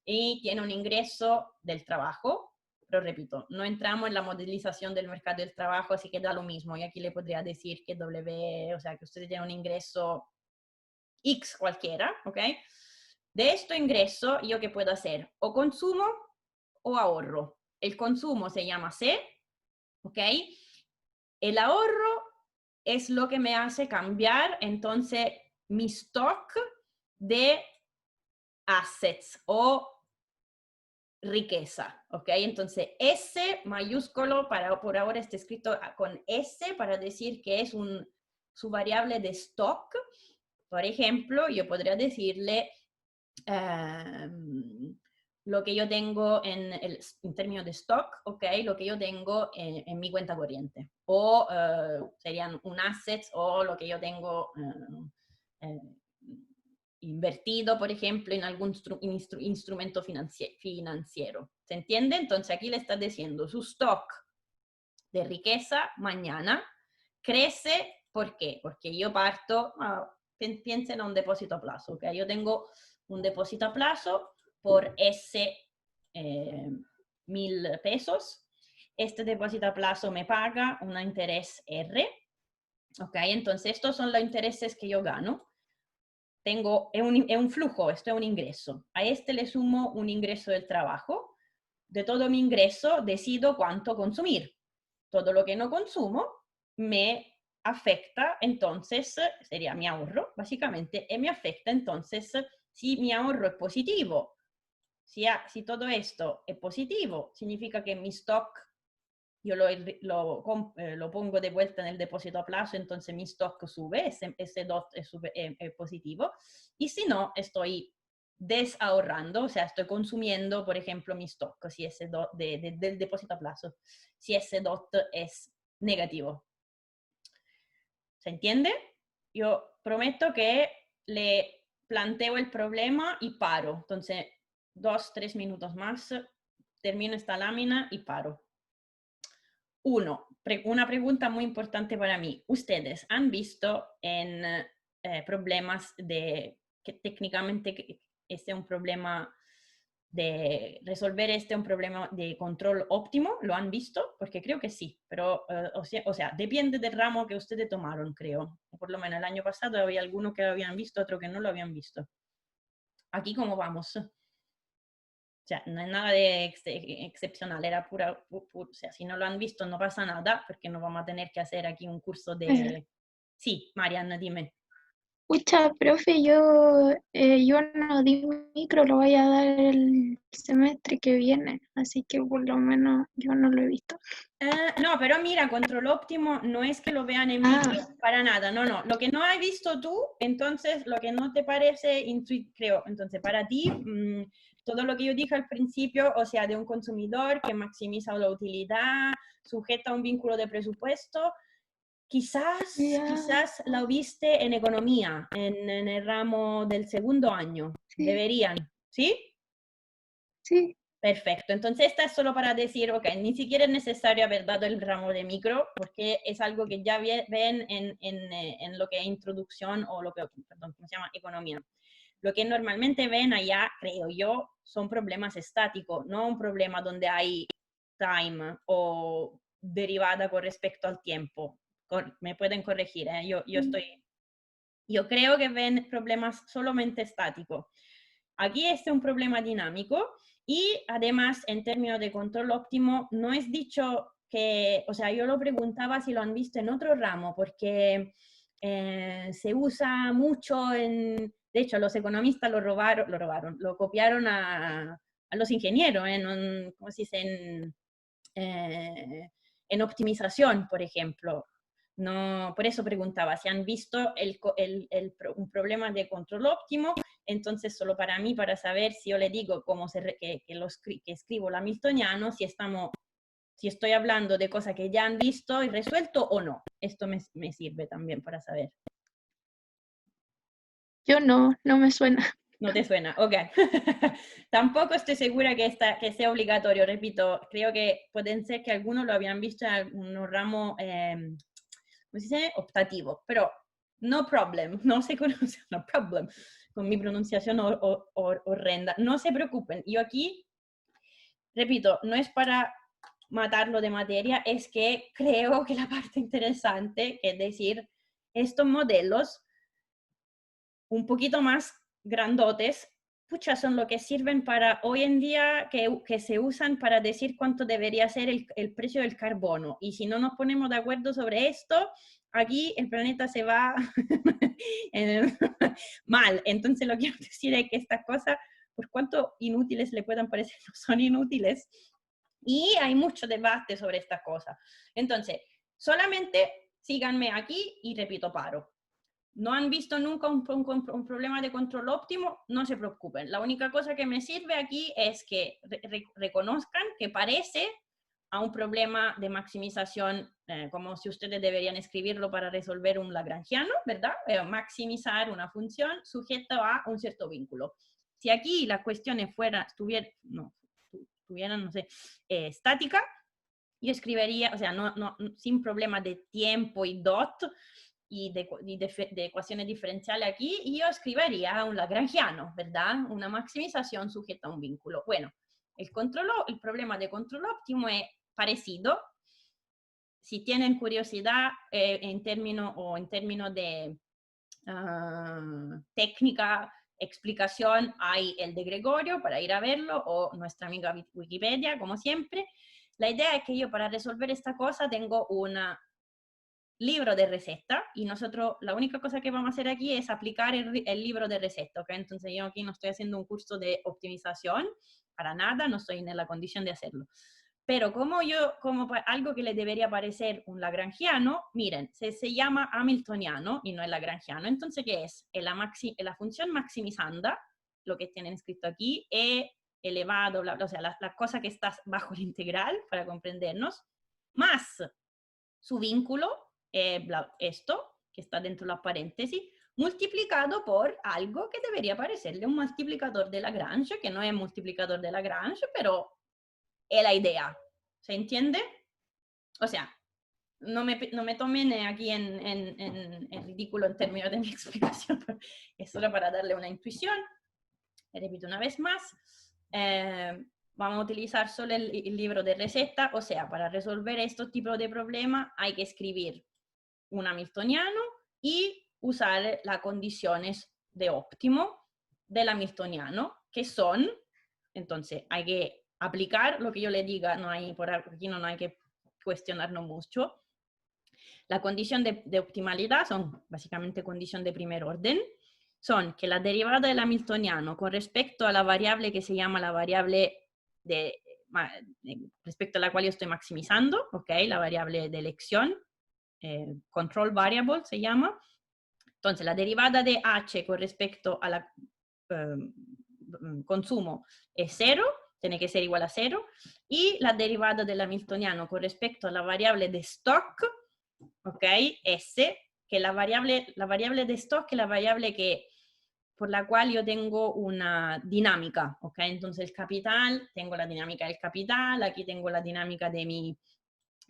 y tiene un ingreso del trabajo, pero repito, no entramos en la modelización del mercado del trabajo, así que da lo mismo, y aquí le podría decir que W, o sea, que usted tiene un ingreso X cualquiera, ¿ok? De este ingreso, ¿yo qué puedo hacer? O consumo o ahorro. El consumo se llama C, ¿ok? El ahorro es lo que me hace cambiar, entonces, mi stock de assets o riqueza, ¿ok? Entonces, S mayúsculo, por ahora está escrito con S para decir que es su variable de stock. Por ejemplo, yo podría decirle lo que yo tengo en términos de stock, ¿ok? Lo que yo tengo en mi cuenta corriente. O serían un asset o lo que yo tengo invertido, por ejemplo, en algún instrumento financiero. ¿Se entiende? Entonces aquí le está diciendo su stock de riqueza mañana crece. ¿Por qué? Porque yo parto, piensen en un depósito a plazo, ¿ok? Yo tengo un depósito a plazo por ese 1.000 pesos. Este depósito a plazo me paga un interés R, ¿ok? Entonces estos son los intereses que yo gano. Es un flujo, esto es un ingreso. A este le sumo un ingreso del trabajo. De todo mi ingreso decido cuánto consumir. Todo lo que no consumo me afecta, entonces, sería mi ahorro, básicamente, y me afecta, entonces, si mi ahorro es positivo, si todo esto es positivo, significa que mi stock, yo lo pongo de vuelta en el depósito a plazo, entonces mi stock sube, ese DOT es positivo, y si no, estoy desahorrando, o sea, estoy consumiendo, por ejemplo, mi stock, si ese DOT del depósito a plazo, si ese DOT es negativo. ¿Se entiende? Yo prometo que le planteo el problema y paro. Entonces, 2-3 minutos más, termino esta lámina y paro. Una pregunta muy importante para mí. ¿Ustedes han visto en problemas que técnicamente este es un problema de resolver un problema de control óptimo? ¿Lo han visto? Porque creo que sí, pero o sea, depende del ramo que ustedes tomaron, creo. Por lo menos el año pasado había algunos que lo habían visto, otros que no lo habían visto. Aquí, ¿cómo vamos? sea, no es nada de excepcional, era o sea, si no lo han visto no pasa nada, porque no vamos a tener que hacer aquí un curso de... Sí, Mariana, dime. Pucha, profe, yo no di micro, lo voy a dar el semestre que viene, así que por lo menos yo no lo he visto. No, pero mira, control óptimo no es que lo vean en Ah. micro, para nada, no, no. Lo que no has visto tú, entonces lo que no te parece, creo, entonces para ti, todo lo que yo dije al principio, o sea, de un consumidor que maximiza la utilidad, sujeta a un vínculo de presupuesto, quizás la viste en economía, en el ramo del segundo año. Sí. Deberían, ¿sí? Sí. Perfecto, entonces esta es solo para decir, ok, ni siquiera es necesario haber dado el ramo de micro, porque es algo que ya ven en lo que es introducción o lo que, perdón, ¿cómo se llama? Economía. Lo que normalmente ven allá, creo yo, son problemas estáticos, no un problema donde hay time o derivada con respecto al tiempo. Me pueden corregir, ¿eh? Yo creo que ven problemas solamente estáticos. Aquí es un problema dinámico y además en términos de control óptimo no es dicho que, o sea, yo lo preguntaba si lo han visto en otro ramo porque se usa mucho de hecho los economistas lo copiaron a los ingenieros, ¿cómo se dice? En optimización, por ejemplo. No, por eso preguntaba si han visto un problema de control óptimo. Entonces, solo para mí, para saber si yo le digo que escribo el hamiltoniano, si estoy hablando de cosas que ya han visto y resuelto o no. Esto me sirve también para saber. Yo no me suena. ¿No te suena? Ok. Tampoco estoy segura que sea obligatorio, repito. Creo que pueden ser que algunos lo habían visto en algunos ramos, ¿cómo se dice? Optativo. Pero no problem, no se conoce, no problem, con mi pronunciación horrenda. No se preocupen. Yo aquí, repito, no es para matarlo de materia, es que creo que la parte interesante, es decir, estos modelos un poquito más grandotes, pucha, son lo que sirven para hoy en día, que se usan para decir cuánto debería ser el precio del carbono. Y si no nos ponemos de acuerdo sobre esto, aquí el planeta se va mal. Entonces lo que quiero decir es que estas cosas, por cuanto inútiles le puedan parecer, no son inútiles. Y hay mucho debate sobre estas cosas. Entonces, solamente síganme aquí y repito, paro. ¿No han visto nunca un problema de control óptimo? No se preocupen. La única cosa que me sirve aquí es que reconozcan que parece a un problema de maximización, como si ustedes deberían escribirlo para resolver un lagrangiano, ¿verdad? Maximizar una función sujeta a un cierto vínculo. Si aquí las cuestiones tuvieran, no sé, estática, yo escribiría, o sea, sin problema de tiempo y dot, y de ecuaciones diferenciales aquí, y yo escribiría un lagrangiano, ¿verdad? Una maximización sujeta a un vínculo. Bueno, el problema de control óptimo es parecido. Si tienen curiosidad en términos de técnica, explicación, hay el de Gregorio para ir a verlo, o nuestra amiga Wikipedia, como siempre. La idea es que yo para resolver esta cosa tengo una libro de receta y nosotros la única cosa que vamos a hacer aquí es aplicar el libro de receta, ¿ok? Entonces yo aquí no estoy haciendo un curso de optimización, para nada, no estoy en la condición de hacerlo. Pero como algo que le debería parecer un lagrangiano, miren, se llama hamiltoniano y no es lagrangiano. Entonces, ¿qué es? La función maximizanda, lo que tienen escrito aquí, e elevado, o sea, la cosa que está bajo la integral, para comprendernos, más su vínculo, esto, que está dentro de las paréntesis, multiplicado por algo que debería parecerle un multiplicador de Lagrange, que no es multiplicador de Lagrange, pero es la idea. ¿Se entiende? O sea, no me tomen aquí en ridículo en términos de mi explicación, es solo para darle una intuición. Repito una vez más. Vamos a utilizar solo el libro de receta, o sea, para resolver estos tipos de problemas hay que escribir un hamiltoniano y usar las condiciones de óptimo del hamiltoniano, que son Entonces, hay que aplicar lo que yo le diga, no hay, por aquí no hay que cuestionarnos mucho. La condición de optimalidad son básicamente condición de primer orden, son que la derivada del hamiltoniano con respecto a la variable que se llama la variable respecto a la cual yo estoy maximizando, ¿ok? La variable de elección, control variable se llama. Entonces, la derivada de h con respecto a la consumo es 0, tiene que ser igual a 0, y la derivada del hamiltoniano con respecto a la variable de stock, ¿ok? S, que la variable de stock es la variable por la cual yo tengo una dinámica, ¿ok? Entonces el capital, tengo la dinámica del capital, aquí tengo la dinámica de mi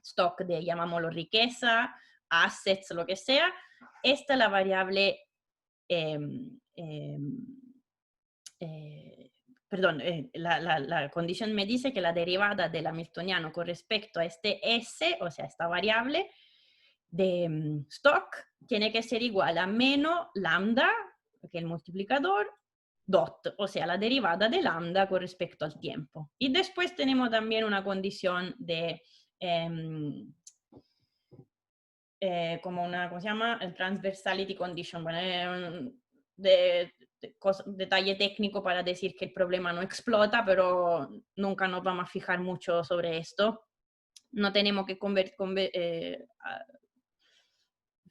stock, llamámoslo riqueza, assets, lo que sea. Esta es la variable, perdón, la condición me dice que la derivada del hamiltoniano con respecto a este S, o sea, esta variable de stock, tiene que ser igual a menos lambda, que es el multiplicador, dot, o sea, la derivada de lambda con respecto al tiempo. Y después tenemos también una condición de, como una, ¿cómo se llama? El transversality condition, bueno, detalle técnico para decir que el problema no explota, pero nunca nos vamos a fijar mucho sobre esto. No tenemos que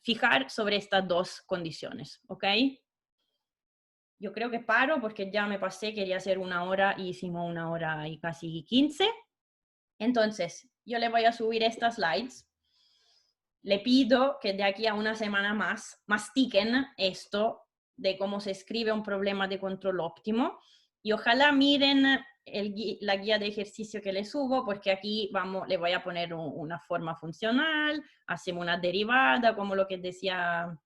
fijar sobre estas dos condiciones, ¿ok? Yo creo que paro porque ya me pasé, quería hacer 1 hora y hicimos 1 hora y casi 15. Entonces, yo le voy a subir estas slides. Le pido que de aquí a una semana más mastiquen esto de cómo se escribe un problema de control óptimo y ojalá miren la guía de ejercicio que le subo, porque aquí le voy a poner una forma funcional, hacemos una derivada, como lo que decía,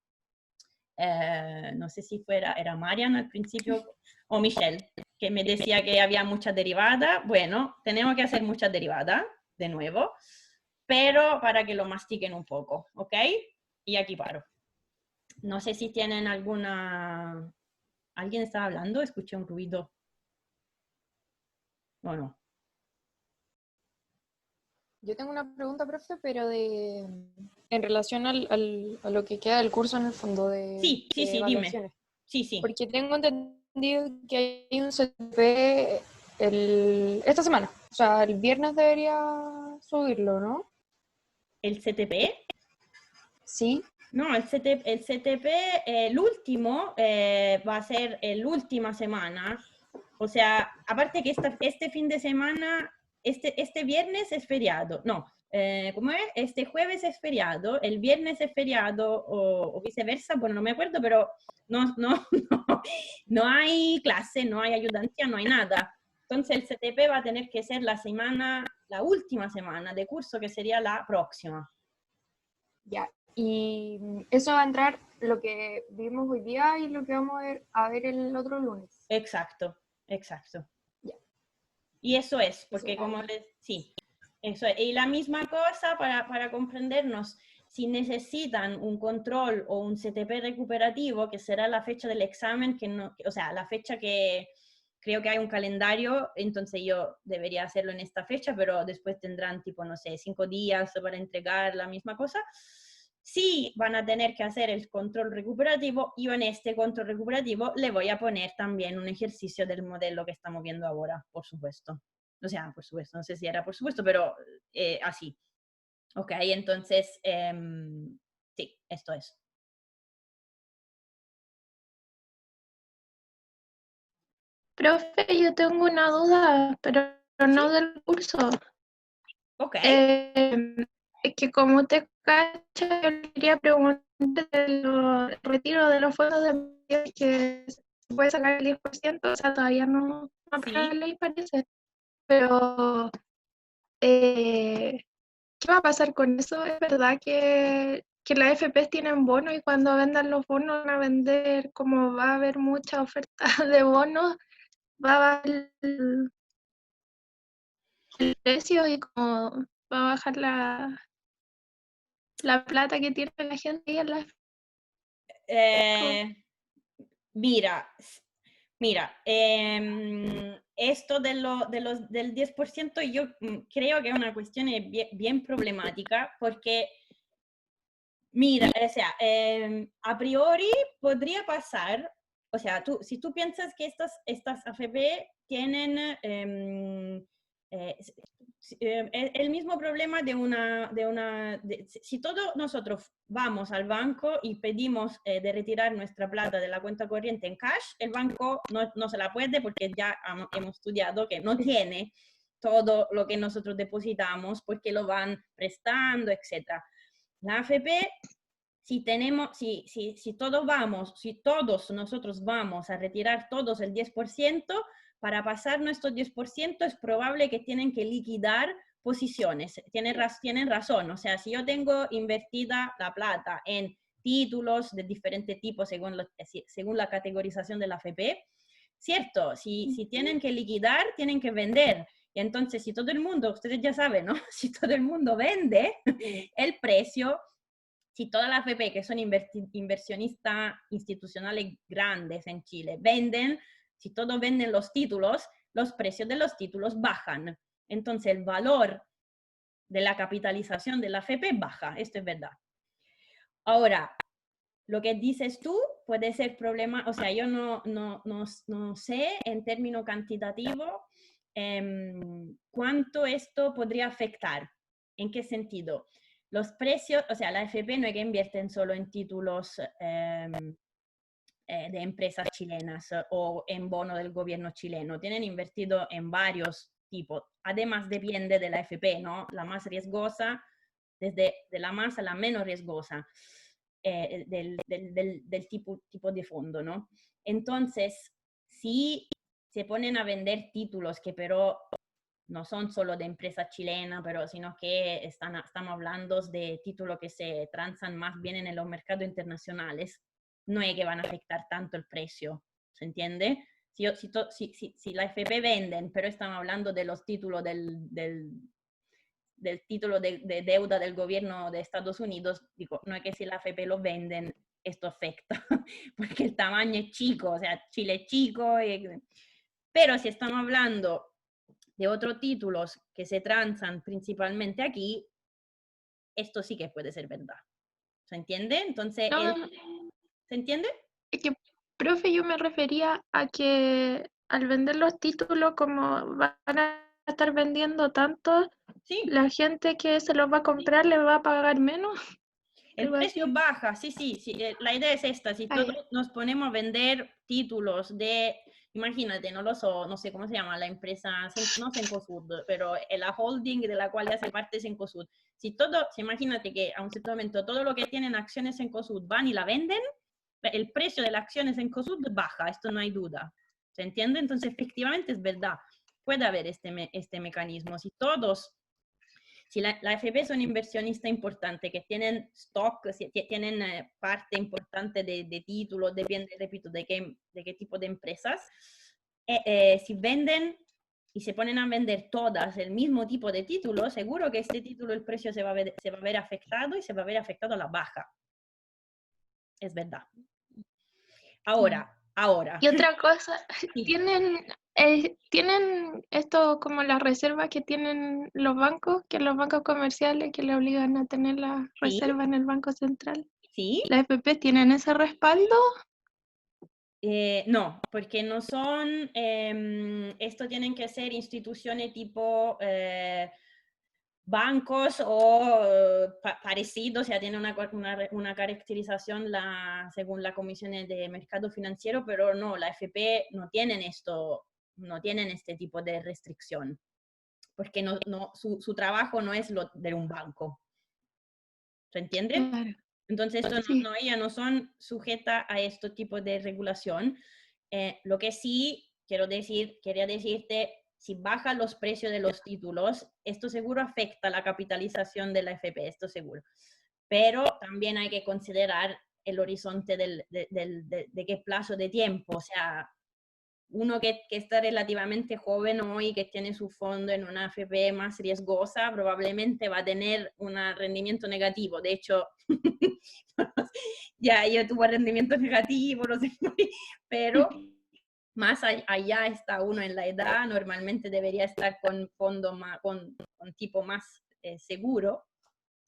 no sé si era Marian al principio, o Michelle, que me decía que había muchas derivadas. Bueno, tenemos que hacer muchas derivadas, de nuevo, pero para que lo mastiquen un poco, ¿ok? Y aquí paro. No sé si tienen alguna... ¿Alguien estaba hablando? Escuché un ruido. ¿O no? Yo tengo una pregunta, profe, pero en relación a lo que queda del curso en el fondo de Sí, dime. evaluaciones. Sí. Porque tengo entendido que hay un CTP esta semana. O sea, el viernes debería subirlo, ¿no? ¿El CTP? Sí. No, el CTP, el último, va a ser la última semana. O sea, aparte que este fin de semana, este viernes es feriado. No, ¿cómo es? Este jueves es feriado, el viernes es feriado o viceversa, bueno, no me acuerdo, pero no hay clase, no hay ayudancia, no hay nada. Entonces el CTP va a tener que ser la última semana de curso, que sería la próxima. Ya. Y eso va a entrar lo que vimos hoy día y lo que vamos a ver el otro lunes. Exacto. Ya. Y eso es, porque sí, eso es. Y la misma cosa para comprendernos, si necesitan un control o un CTP recuperativo, que será la fecha del examen, o sea, la fecha que creo que hay un calendario, entonces yo debería hacerlo en esta fecha, pero después tendrán tipo, no sé, 5 días para entregar la misma cosa. Sí, van a tener que hacer el control recuperativo, y en este control recuperativo le voy a poner también un ejercicio del modelo que estamos viendo ahora, por supuesto. O sea, por supuesto, no sé si era por supuesto, pero así. Ok, entonces, sí, esto es. Profe, yo tengo una duda, pero no del curso. Ok. Es que como te cacha, yo le quería preguntar del retiro de los fondos de emergencia, que se puede sacar el 10%, o sea, todavía no aprueba la ley, parece. Pero, ¿qué va a pasar con eso? ¿Es verdad que las FPs tienen bonos y cuando vendan los bonos van a vender, como va a haber mucha oferta de bonos, va a bajar el precio y como va a bajar la plata que tiene la gente y en la... Mira, Mira, esto del 10% yo creo que es una cuestión bien problemática porque, mira, o sea, a priori podría pasar, o sea, si tú piensas que estas AFP tienen el mismo problema si todos nosotros vamos al banco y pedimos de retirar nuestra plata de la cuenta corriente en cash, el banco no se la puede porque ya hemos estudiado que no tiene todo lo que nosotros depositamos porque lo van prestando, etc. La AFP, si todos nosotros vamos a retirar todos el 10%, para pasar nuestros 10% es probable que tienen que liquidar posiciones. Tienen razón, o sea, si yo tengo invertida la plata en títulos de diferentes tipos según la categorización de la AFP, cierto, si tienen que liquidar, tienen que vender. Y entonces, si todo el mundo, ustedes ya saben, ¿no? Si todo el mundo vende, el precio, si todas las AFP que son inversionistas institucionales grandes en Chile venden, si todos venden los títulos, los precios de los títulos bajan. Entonces el valor de la capitalización de la AFP baja, esto es verdad. Ahora, lo que dices tú puede ser problema, o sea, yo no sé en términos cuantitativos cuánto esto podría afectar. ¿En qué sentido? Los precios, o sea, la AFP no es que invierten solo en títulos de empresas chilenas o en bono del gobierno chileno, tienen invertido en varios tipos. Además depende de la AFP, ¿no? La más riesgosa, desde de la más a la menos riesgosa del tipo de fondo, ¿no? Entonces, si se ponen a vender títulos que pero no son solo de empresa chilena, pero sino que estamos hablando de títulos que se transan más bien en los mercados internacionales, no es que van a afectar tanto el precio, ¿se entiende? Si la FP venden, pero estamos hablando de los títulos del título de deuda del gobierno de Estados Unidos, digo, no es que si la FP lo venden, esto afecta, porque el tamaño es chico, o sea, Chile es chico, pero si estamos hablando de otros títulos que se transan principalmente aquí, esto sí que puede ser verdad. ¿Se entiende? Entonces, No, ¿se entiende? es que, profe, yo me refería a que al vender los títulos, como van a estar vendiendo tanto, Sí. la gente que se los va a comprar le va a pagar menos. El precio baja, sí. La idea es esta, si todos nos ponemos a vender títulos de, imagínate, no sé cómo se llama la empresa, no Cencosud, pero la holding de la cual hace parte Cencosud. Si imagínate que a un cierto momento todo lo que tienen acciones Cencosud van y la venden, el precio de las acciones Cencosud baja, esto no hay duda. ¿Se entiende? Entonces, efectivamente es verdad, puede haber este mecanismo. Si la AFP es un inversionista importante que tienen stock, tienen parte importante de títulos, depende, repito, de qué tipo de empresas, si venden y se ponen a vender todas el mismo tipo de título, seguro que este título el precio se va a ver afectado y se va a ver afectado a la baja. Es verdad. Ahora. Y otra cosa, Sí. ¿tienen esto como las reservas que tienen los bancos, que los bancos comerciales que le obligan a tener la reserva en el Banco Central? Sí. ¿Las FP tienen ese respaldo? No, porque no son, esto tienen que ser instituciones tipo bancos o parecidos, o sea, tiene una caracterización según la Comisión de Mercado Financiero, pero no, la AFP no tienen este tipo de restricción, porque su trabajo no es lo de un banco. ¿Se entiende? Claro. Entonces, Sí. ellas no son sujetas a este tipo de regulación. Lo que sí quería decirte, si bajan los precios de los títulos, esto seguro afecta la capitalización de la AFP, esto seguro. Pero también hay que considerar el horizonte de qué plazo de tiempo. O sea, uno que está relativamente joven hoy, que tiene su fondo en una AFP más riesgosa, probablemente va a tener un rendimiento negativo. De hecho, ya yo tuve rendimiento negativo, no sé, pero Más allá está uno en la edad, normalmente debería estar con fondo con tipo más seguro,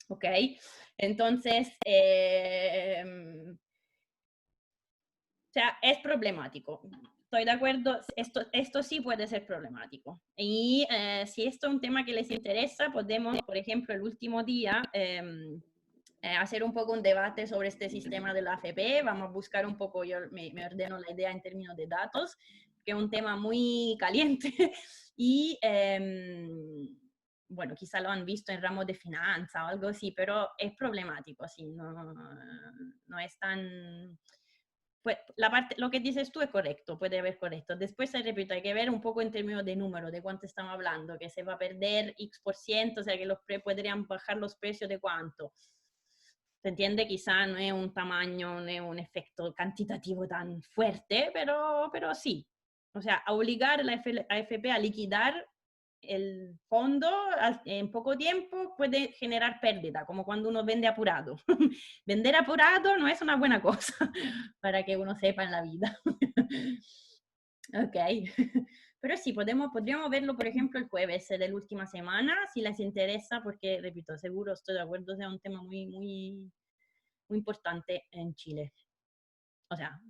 ¿ok? Entonces, o sea, es problemático. Estoy de acuerdo, esto sí puede ser problemático. Y si esto es un tema que les interesa, podemos, por ejemplo, el último día hacer un poco un debate sobre este sistema de la AFP. Vamos a buscar un poco, yo me ordeno la idea en términos de datos, que es un tema muy caliente. Y bueno, quizá lo han visto en ramos de finanzas o algo así, pero es problemático, sí, no es tan... Pues la parte, lo que dices tú es correcto, puede haber correcto. Después, repito, hay que ver un poco en términos de número, de cuánto estamos hablando, que se va a perder X%, o sea, que podrían bajar los precios de cuánto. ¿Se entiende? Quizá no es un tamaño, no es un efecto cuantitativo tan fuerte, pero sí. O sea, obligar a la AFP a liquidar el fondo en poco tiempo puede generar pérdida, como cuando uno vende apurado. Vender apurado no es una buena cosa, para que uno sepa en la vida. Ok. Pero sí, podríamos verlo, por ejemplo, el jueves de la última semana, si les interesa, porque, repito, seguro estoy de acuerdo, sea un tema muy, muy, muy importante en Chile. O sea,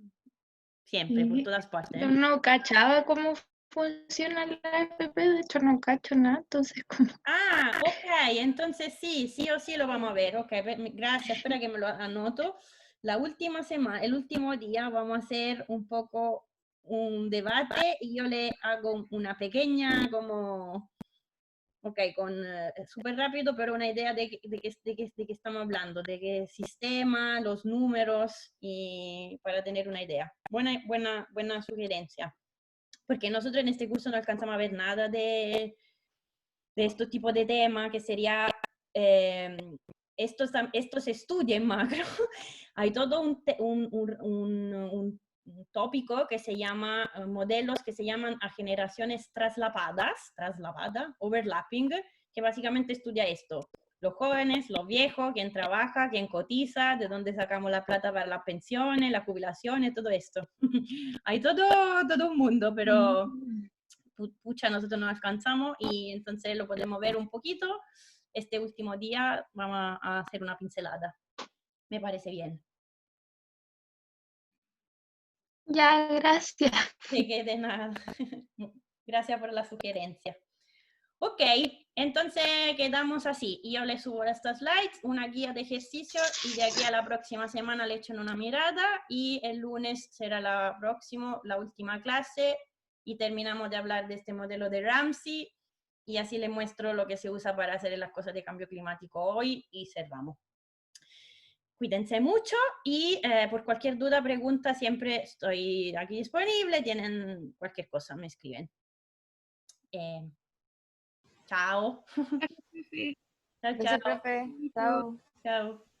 siempre, por todas partes. Yo no cachaba cómo funciona la AFP, de hecho no cacho nada, entonces como... Ah, ok, entonces sí o sí lo vamos a ver. Ok, gracias, espera que me lo anoto. La última semana, el último día, vamos a hacer un poco un debate y yo le hago una pequeña como, ok, con súper rápido, pero una idea de qué estamos hablando, de qué sistema, los números, y para tener una idea. Buena sugerencia, porque nosotros en este curso no alcanzamos a ver nada de este tipo de tema, que sería, esto se estudia en macro. Hay todo un tópico que se llama, modelos que se llaman a generaciones traslapada, overlapping, que básicamente estudia esto. Los jóvenes, los viejos, quién trabaja, quién cotiza, de dónde sacamos la plata para las pensiones, las jubilaciones, todo esto. Hay todo un mundo, pero pucha, nosotros no alcanzamos y entonces lo podemos ver un poquito. Este último día vamos a hacer una pincelada. Me parece bien. Ya, gracias. De nada. Gracias por la sugerencia. Ok, entonces quedamos así. Y yo le subo estos slides, una guía de ejercicio, y de aquí a la próxima semana le echen una mirada, y el lunes será la última clase, y terminamos de hablar de este modelo de Ramsey, y así le muestro lo que se usa para hacer las cosas de cambio climático hoy, y cerramos. Cuídense mucho, y por cualquier duda, pregunta, siempre estoy aquí disponible. Tienen cualquier cosa, me escriben. Chao. Chao, Gracias, chao. profe. Chao. Chao.